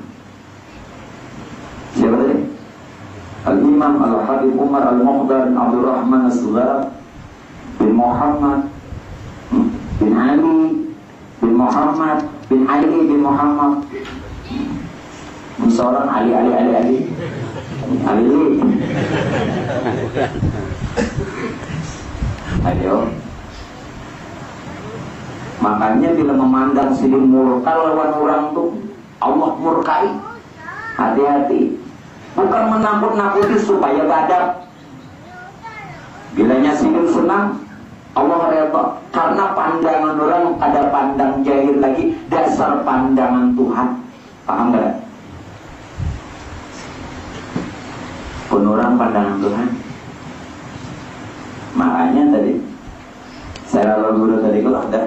Siapa tadi? Al-Imam Al-Habib Umar Al-Mukhtar bin Abdul Rahman As-Sughar bin Muhammad bin Ali bin Muhammad bin Ali bin Muhammad. Ini seorang Ali. Ayo. Makanya bila memandang Sidin murka lawan orang tuh, Allah murkai. Hati-hati. Bukan menakut-nakuti supaya badap. Bilanya Sidin senang, Allah redha. Karena pandangan orang ada pandang jahil lagi, dasar pandangan Tuhan. Paham gak? Pun orang pandangan Tuhan. Makanya tadi saya lalu guru tadi kalau ada,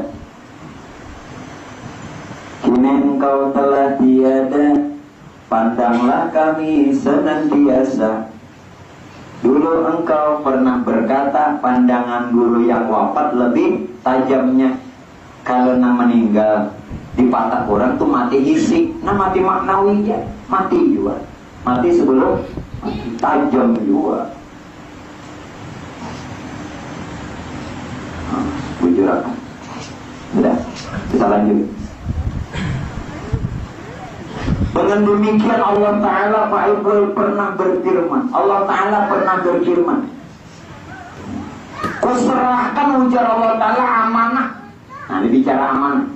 kini engkau telah tiada, pandanglah kami senantiasa. Dulu engkau pernah berkata, pandangan guru yang wafat lebih tajamnya. Kalau meninggal di patah orang tuh mati isi, nah mati maknawi ya, mati juga, mati sebelum mati tajam juga. Bujur apa? Sudah, kita lanjut. Dengan demikian Allah Ta'ala Pak Ibrahim pernah berfirman. Allah Ta'ala pernah berfirman, kuserahkan, ujar Allah Ta'ala, amanah. Nah ini bicara amanah.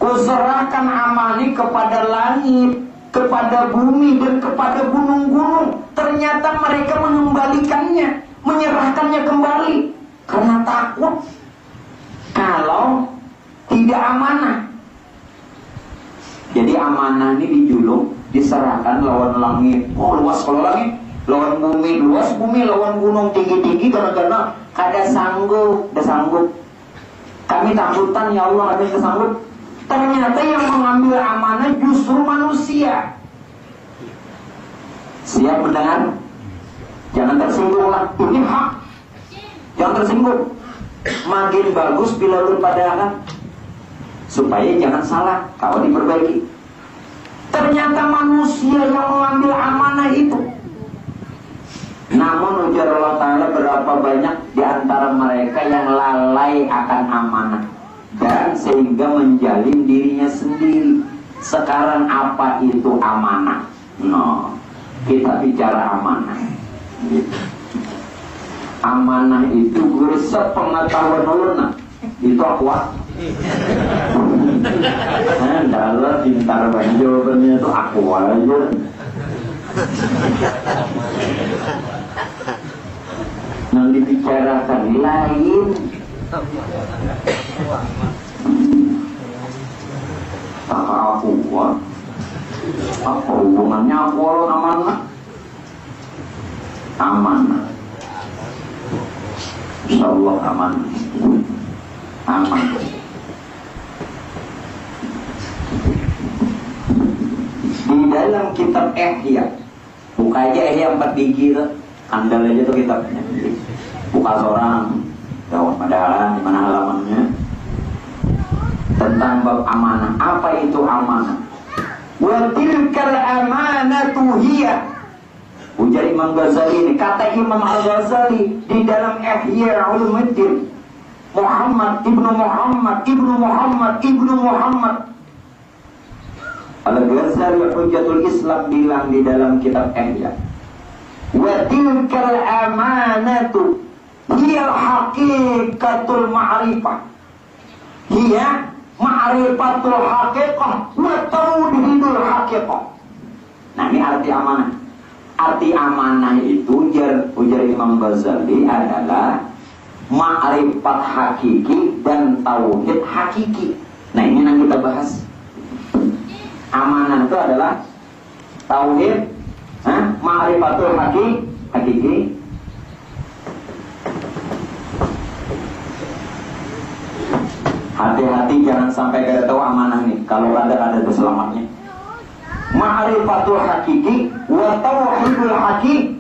Kuserahkan amanah kepada langit, kepada bumi, dan kepada gunung-gunung. Ternyata mereka mengembalikannya, menyerahkannya kembali, karena takut kalau tidak amanah. Jadi amanah ini dijuluk, diserahkan lawan langit. Oh luas kalau langit, lawan bumi, luas bumi, lawan gunung tinggi-tinggi, karena kada sanggup, dah sanggup. Kami takutan ya Allah, ada sanggup. Ternyata yang mengambil amanah justru manusia. Siap mendengar? Jangan tersinggung lah, ini hak. Jangan tersinggung. Makin bagus bila lu padahal, supaya jangan salah, kalau diperbaiki. Ternyata manusia yang mengambil amanah itu. Namun ujar Allah Ta'ala, berapa banyak di antara mereka yang lalai akan amanah dan sehingga menjalin dirinya sendiri. Sekarang apa itu amanah? No, kita bicara amanah. Amanah itu guru sepengetahuan ulun, itu akuat. Dalam pintar banget jawabannya itu aku aja. Yang dibicarakan lain. Aku apa hubungannya aku lawan amanah? Amanah. Insyaallah aman. Aman. Di dalam kitab Ihya, buka aja Ihya 4 biji itu, andal aja tuh kitabnya. Buka seorang, jawab padahal di mana halamannya, tentang bab amanah. Apa itu amanah? Wa tilkal amanatu hiya. Ujar Imam Ghazali ini, kata Imam Al-Ghazali di dalam Ihya Ulumuddin, Muhammad ibnu Muhammad ibnu Muhammad ibnu Muhammad Al-Ghazali Hujjatul Islam bilang di dalam kitab Ihya, wa tilkal amanatu hiya haqiqatul ma'rifah, hiya ma'rifatul haqiqah wa tauhidul haqiqah. Nah ini arti amanah. Arti amanah itu ujar Imam Ghazali adalah ma'rifat hakiki dan tauhid hakiki. Nah ini yang kita bahas. Amanah itu adalah tauhid, ma'rifatul hakiki. Hati-hati jangan sampai kada tahu amanah nih. Kalau ada tuh selamatnya. Ma'rifatul hakiki wa tauhidul hakiki.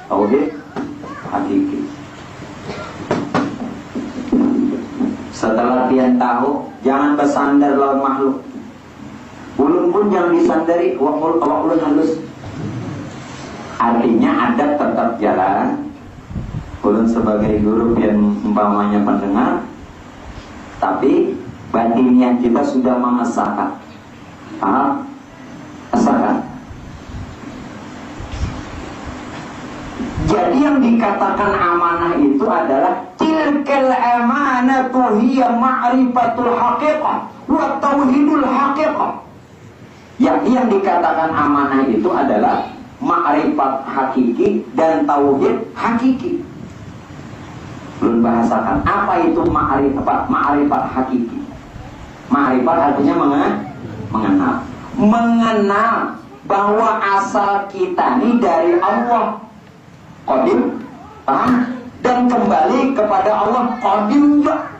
Tauhid hakiki. Setelah pian tahu, jangan bersandar lawan makhluk. Ulun pun jangan disandari, awak ulun halus. Artinya adab tetap jalan. Ulun sebagai guru pian umpamanya pendengar, tapi batinnya kita sudah mengesahkan. Paham? Kesahkan. Jadi yang dikatakan amanah itu adalah tilkal amanatu hiya ma'rifatul haqiqah wa tauhidul haqiqah. Yang dikatakan amanah itu adalah ma'rifat hakiki dan tauhid hakiki. Belum bahasakan apa itu ma'rifat hakiki. Ma'rifat artinya mengenal bahwa asal kita ini dari Allah qadim, paham? Dan kembali kepada Allah qadim juga.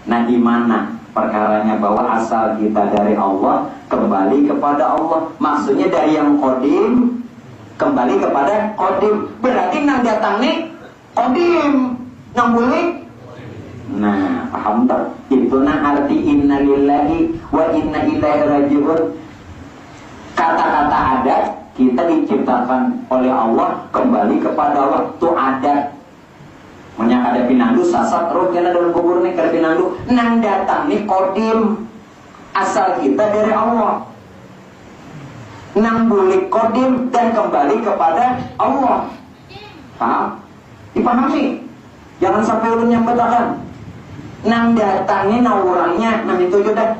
Nah, di mana perkaranya bahwa asal kita dari Allah kembali kepada Allah? Maksudnya dari yang qadim kembali kepada qadim. Berarti nang datang nih qadim, nang boleh. Nah, paham tak? Itu nah arti inna lillahi wa inna ilaihi raji'un. Kata-kata adat, kita diciptakan oleh Allah, kembali kepada Allah. Itu adat. Menyak ada pinandu, sasat roh kena dalam kubur nih, kada pinandu. Nang datang nih qadim, asal kita dari Allah. Nang boleh qadim dan kembali kepada Allah. Paham? Dipahami? Jangan sampai ulun yang betakan. Nang datangnya orangnya, nang itu juga.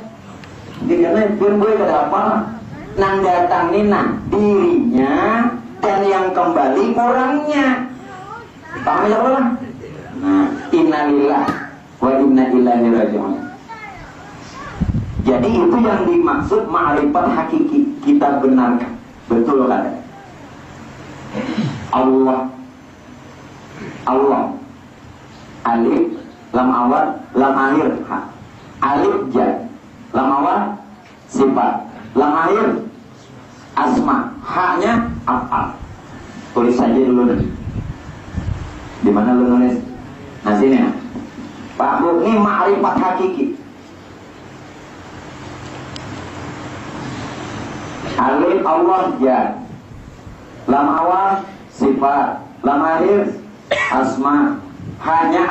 Jadi karena biar boleh kada apa. Nang datangnya nah dirinya dan yang kembali orangnya. Paham ya Allah? Nah, innalillah wa inna ilaihi raji'un. Jadi itu yang dimaksud ma'rifat hakiki. Kita benarkan. Betul kan? Allah alif lam awal lam akhir ha. Alif ja lam awal sifat lam akhir asma, haknya af'al. Tulis saja dulu nih. Di mana lu nulis? Nah sini ya. Pak Bu, ini ma'rifat hakiki. Alif Allah ja lam awal sifat lam akhir asma, hanya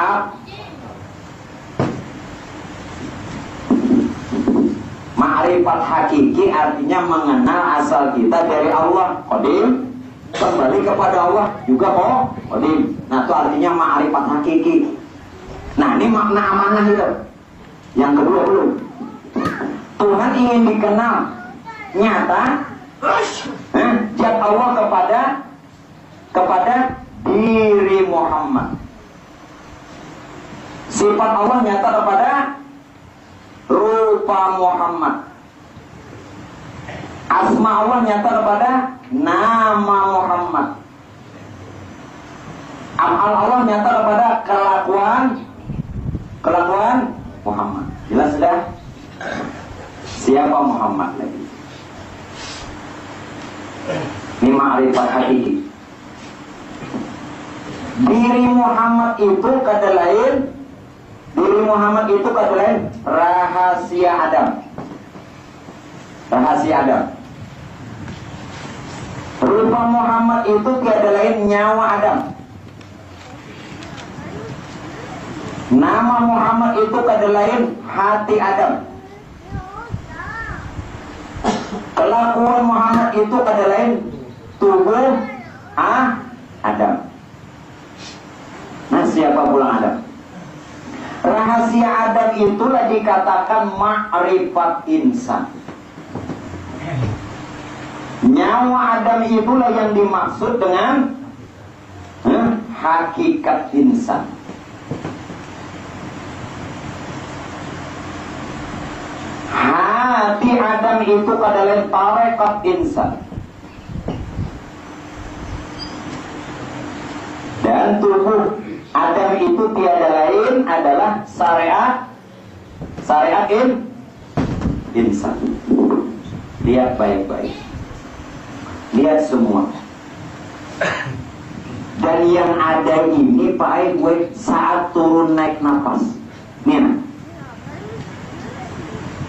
ma'rifat hakiki artinya mengenal asal kita dari Allah qadim, kembali kepada Allah juga qadim. Nah itu artinya ma'rifat hakiki. Nah ini makna amanah itu. Yang kedua belum. Tuhan ingin dikenal nyata zat Allah kepada diri Muhammad. Sifat Allah nyata kepada rupa Muhammad. Asma Allah nyata kepada nama Muhammad. Af'al Allah nyata kepada kelakuan Muhammad. Jelas sudah? Siapa Muhammad lagi? Ini ma'rifat hakiki. Diri Muhammad itu kata lain. Diri Muhammad itu kata lain rahasia Adam. Rahasia Adam. Rupa Muhammad itu tiada lain nyawa Adam. Nama Muhammad itu kata lain hati Adam. Kelakuan Muhammad itu kata lain tubuh Adam. Nah siapa pulang Adam? Rahasia Adam itulah dikatakan ma'rifat insan. Nyawa Adam itulah yang dimaksud dengan hakikat insan. Hati Adam Adam itu adalah tarekat insan. Dan tubuh Adam itu tiada lain adalah syariat insan. Lihat baik-baik. Lihat semua. Dan yang ada ini Pak Aibwe saat turun naik nafas. Nih,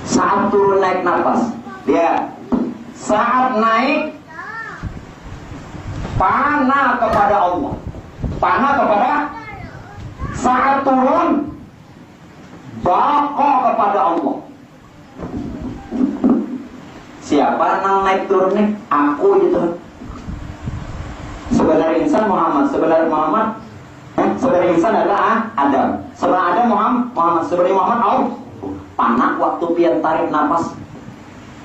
saat turun naik nafas, dia saat naik panah kepada Allah, panah kepada, saat turun bako kepada Allah. Siapa yang naik turun nih? Aku gitu. Sebenarnya insan Muhammad, sebenarnya Muhammad, sebenarnya insan adalah Adam. Sebenarnya Adam Muhammad, sebenarnya Muhammad Allah. Panah waktu pian tarik nafas,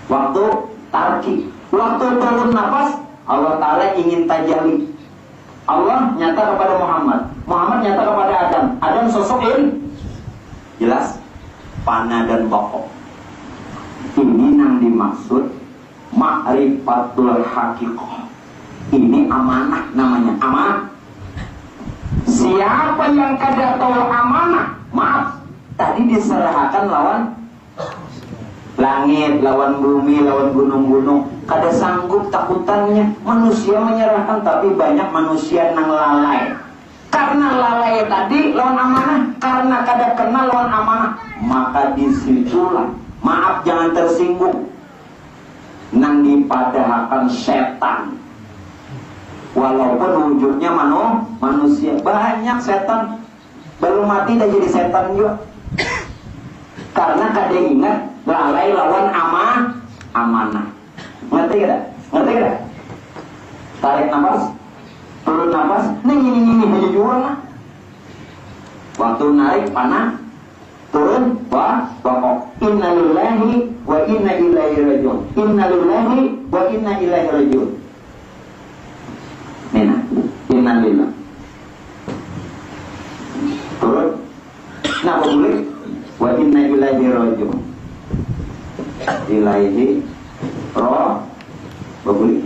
waktu tarki, waktu turun nafas, Allah Ta'ala ingin tajalli. Allah nyata kepada Muhammad, Muhammad nyata kepada Adam, Adam sosokin. Jelas? Panah dan bako. Ini yang dimaksud ma'rifatul haqiqah. Ini amanah namanya, amanah. Siapa yang kada tahu amanah, maaf, tadi diserahkan lawan langit, lawan bumi, lawan gunung-gunung. Kada sanggup takutannya. Manusia menyerahkan, tapi banyak manusia yang lalai. Karena lalai tadi lawan amanah, karena kada kenal lawan amanah, maka disitulah, maaf jangan tersinggung, nang dipadahkan setan. Walaupun wujudnya manusia, banyak setan belum mati dah jadi setan juga. Karena kada ingat lalai lawan amanah. Ngerti kada? Ngerti kada? Tarik nafas, turun nafas, ini baju jual lah. Waktu narik panah, turun bako. Inna lillahi wa inna ilaihi rajiun. Inna lillahi wa inna ilaihi rajiun. Nina, inna lillah. Turun. Nah, boleh. Wa inna ilaihi rajiun. Ilaihi boleh.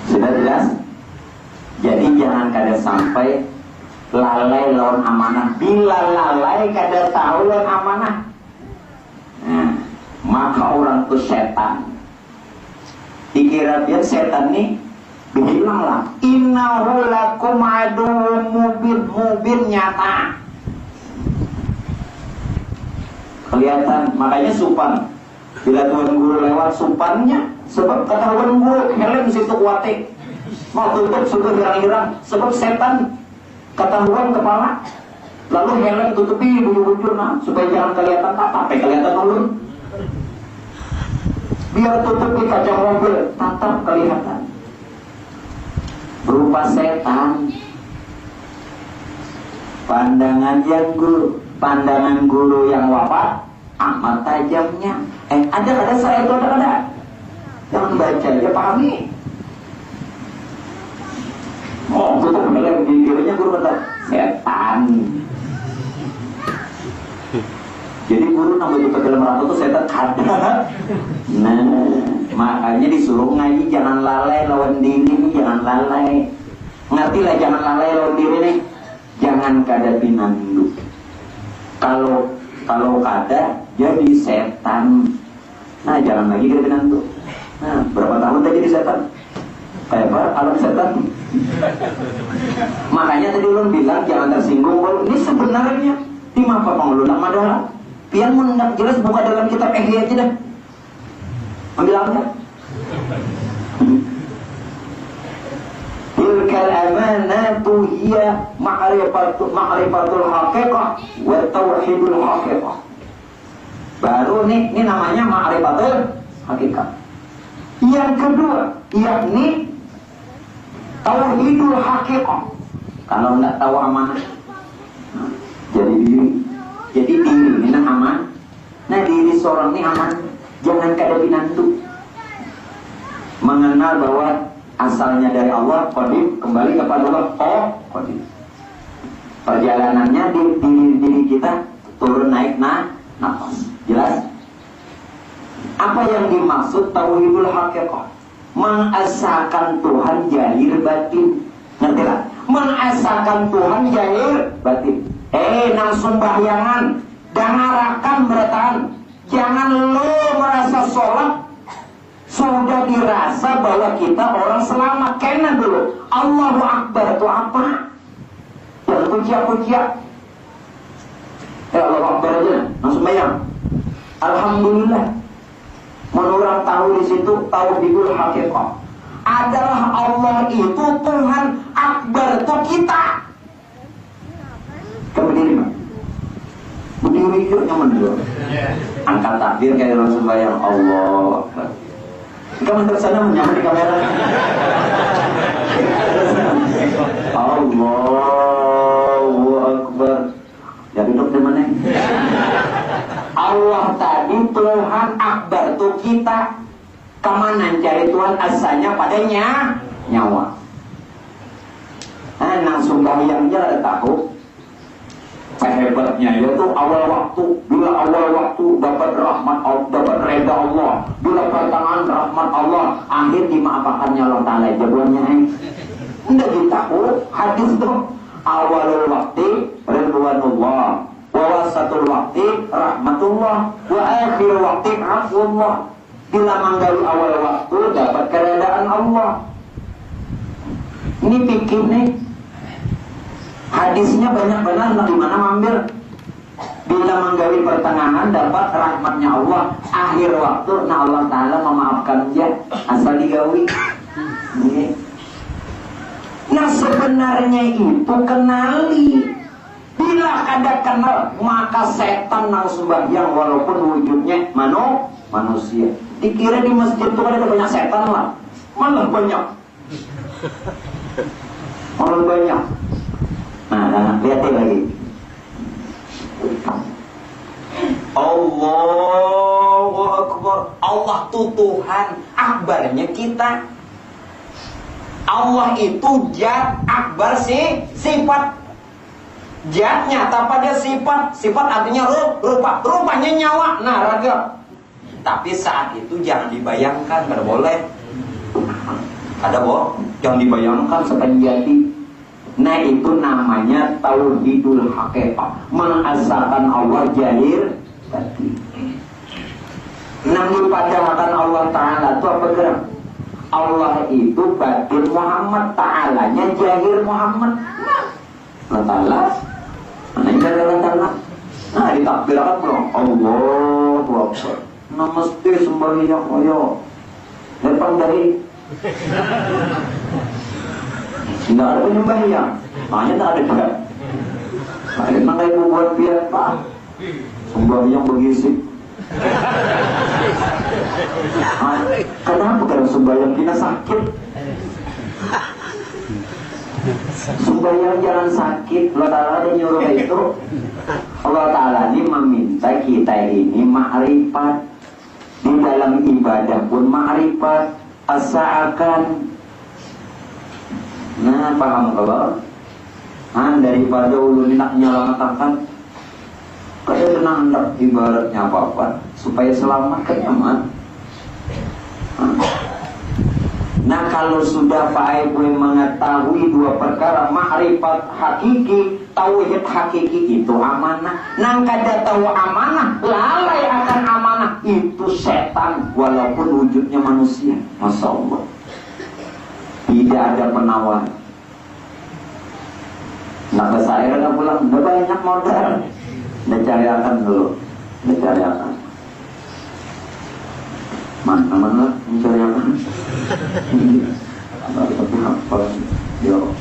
Sudah jelas? Jadi jangan kada sampai lalai lawan amanah. Bila lalai kada tahu lawan amanah, nah, maka orang itu setan. Dikira dia setan nih, bilanglah innahu lakum aduwwum mubin nyata. Kelihatan, makanya supan. Bila tuan guru lewat supannya, sebab kata tuan guru helm situ kuatik. Mau tutup sudah hirang-hirang, sebab setan ketahuan kepala. Lalu helm tutupi bujur-bujur supaya jangan kelihatan tapi kelihatan ulun. Biar tutup di kaca mobil, tatap kelihatan. Berupa setan. Pandangan guru yang wafat amat tajamnya. Ada saya itu ada. Jangan baca, dia pahami. Oh, tutup helm di kirinya guru kata setan. Jadi guru nambah tutup dalam ratu itu setan ada. Nah, makanya disuruh ngaji jangan lalai lawan diri, jangan lalai. Ngerti lah jangan lalai lawan diri nih. Jangan kada pinandu. Kalau kada jadi setan. Nah, jangan lagi kada pinandu. Nah, berapa tahun tadi jadi setan? Kayak apa? Alam setan. Makanya tadi ulun bilang jangan tersinggung. Ini sebenarnya di mapa pengelunak madalah. Pian mendak jelas buka dalam kitab Ihya aja dah. Ambil ambil. Tilkal amanatu hiya ma'rifatul haqiqah wa tauhidul haqiqah. Baru ini namanya ma'rifatul haqiqah. Yang kedua, yakni tauhidul haqiqah. Kalau tidak tahu amanah, jadi diri ini aman. Nah, diri seorang ini aman. Jangan kada pinantu. Mengenal bahwa asalnya dari Allah, qadim, kembali kepada Allah, qadim. Perjalanannya di diri kita turun naik nafas. Jelas? Apa yang dimaksud tauhidul haqiqah? Mengesahkan Tuhan jahir batin. Ngerti lah? Mengesahkan Tuhan jahir batin. Nang sembahyangan, dangarakan bertahan. Jangan lo merasa sholat sudah dirasa bahwa kita orang selamat. Kena dulu Allahu Akbar itu apa? Jangan puja-puja. Allahu Akbar aja langsung bayang. Alhamdulillah. Menurut tahu di situ tauhidul haqiqah adalah Allah itu Tuhan, Akbar itu kita. Kamu berdiri, Pak. Berdiri yuk, nyaman dulu. Angkat takbir kayak orang sembahyang. Allah Akbar. Kamu menurut sana menyaman di kamera. Allahu Akbar. Ya duduk di mana? Allah tadi Tuhan, Akbar itu kita. Kemana cari Tuhan? Asalnya padanya nyawa. Nang sembahyangnya ada tahu hebatnya yaitu awal waktu. Bila awal waktu dapat rahmat Allah, dapat reda Allah. Bila pertengahan rahmat Allah, akhir dimaafkannya Allah Ta'ala. Jawabannya tidak ditahu hadis itu. Awalul waktu ridwanullah, wa wasatul waktu rahmatullah, wa akhir waktu afwullah. Bila menggali awal waktu dapat keredaan Allah. Ini pikir nih. Hadisnya banyak benar, di mana ambil. Bila menggali pertengahan dapat rahmatnya Allah. Akhir waktu, nah Allah Ta'ala memaafkan dia. Asal digawi. Nah sebenarnya itu kenali. Bila kada kenal, maka setan nang sembahyang walaupun wujudnya manusia. Dikira di masjid itu ada banyak setan lah. Malah banyak. Malah banyak. Nah, lihatin lagi. Allahu Akbar. Allah itu Tuhan, Akbarnya kita. Allah itu zat, Akbar sifat. Zat nyata pada sifat. Sifat artinya rupa. Rupanya nyawa. Nah, raga. Tapi saat itu jangan dibayangkan, kada boleh. Ada jangan dibayangkan sepenjati. Nah itu namanya tauhidul haqiqah, mengesahkan Allah jahir batin. Namun padahal Allah Ta'ala itu apa gerak? Allah itu batin Muhammad, Ta'alanya jahir Muhammad. Allah Ta'ala mana yang Allah Ta'ala? Nah ditakbirkan belum? Allahu Akbar. Namaste sembahyang ayo depan dari tidak ada penyembahyang, makanya tak ada juga. Nah, emang kayak buat biar Pak sembahyang begisik. Kenapa kalau sembahyang kita sakit? Sembahyang jangan sakit. Allah Ta'ala ada nyuruh itu. Allah Ta'ala ini meminta kita ini ma'rifat. Di dalam ibadah pun ma'rifat. Asa'akan. Nah paham kalau daripada ulun nak nyelamatkan kada tenang tak ibaratnya apa-apa supaya selamat kan nyaman. Nah kalau sudah Pak Ibu mengetahui dua perkara, ma'rifat hakiki, tauhid hakiki itu amanah. Nang kada tahu amanah, lalai akan amanah, itu setan walaupun wujudnya manusia. Masya Allah. Tidak ada penawar. Nak ke saya dah pulang, dah banyak modal. Dah cariakan dulu, dah cariakan. Mana mencariakan? Tapi apa? Yo,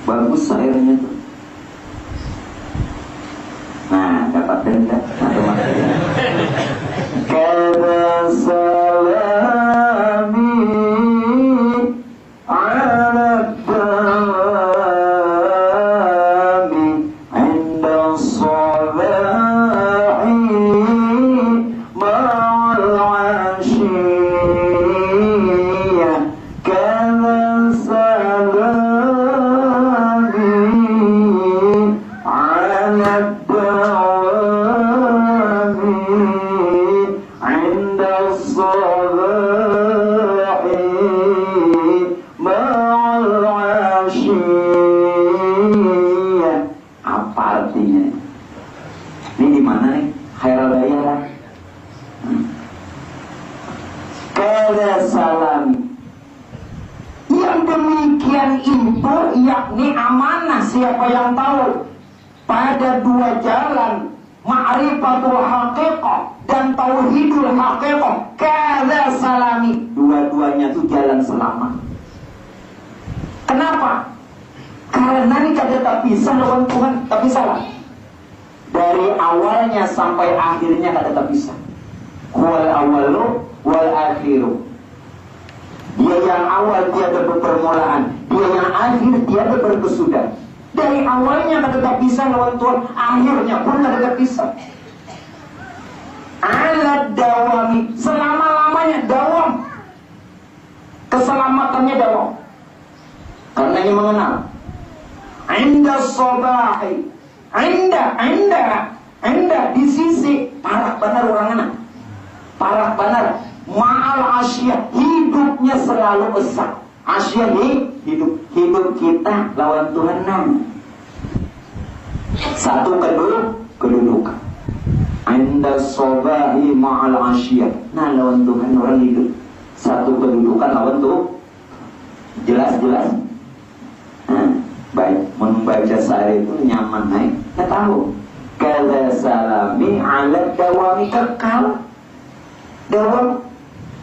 bagus airnya tuh. Nah, dapat denda atau maksudnya kada salami ala dami inda salahi ma'al ashi ala dawami inda sabahi ma'al asyiyah. Apa artinya? Ini di mana nih? Khairul daerah. Kada salami. Yang demikian itu yakni amanah. Siapa yang tahu pada dua jalan, ma'rifatul haqiqah dan tauhidul haqiqah, kada salami, dua-duanya itu jalan selamat. Kenapa? Karena ini kada tak bisa lawan Tuhan, tapi salah. Dari awalnya sampai akhirnya kada tak bisa. Wal awalu wal akhiru. Dia yang awal tiada berpermulaan, dia yang akhir tiada berkesudahan. Dari awalnya kada tak bisa lawan Tuhan, akhirnya pun kada tak bisa. Ala dawami, selama-lamanya dawam. Keselamatannya dawam. Karena ini mengenal. Inda sobahi, Inda di sisi parah benar orang anak. Parah benar. Ma'al asyiyah, hidupnya selalu besar. Asyiyah hidup kita lawan Tuhan nama. Satu kedudukan. Inda sobahi ma'al asyiyah. Nah lawan Tuhan orang hidup. Satu kedudukan lawan Tuhan. Jelas. Baik, membaca saya itu nyaman naik. Kita tahu. Kada salami ala dawami, kekal. Dawam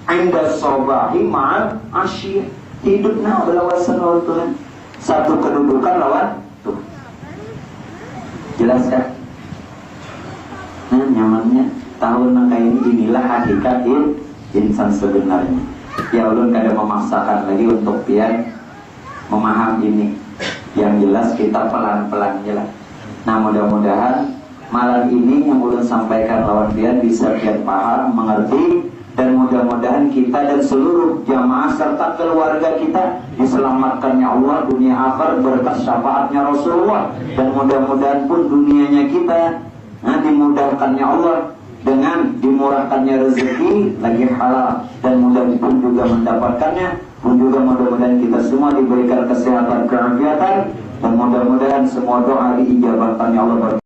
inda sobahi ma'al asyiyah. Hidupnya berlawasan lawan Tuhan. Satu kedudukan lawan Tuhan. Jelas kan? Nah nyamannya tahun kayak ini, inilah hakikat insan sebenarnya. Ya ulun kada memaksakan lagi untuk biar memahami ini. Yang jelas kita pelan-pelan jelas. Nah mudah-mudahan malam ini yang ulun sampaikan lawan pian bisa pian paham, mengerti, dan mudah-mudahan kita dan seluruh jamaah serta keluarga kita diselamatkannya Allah dunia akhir berkat syafaatnya Rasulullah, dan mudah-mudahan pun dunianya kita dimudahkannya Allah dengan dimurahkannya rezeki lagi halal, dan mudah-mudahan juga mendapatkannya, pun juga mudah-mudahan kita semua diberikan kesehatan keafiatan, dan mudah-mudahan semua doa diijabahkannya Allah.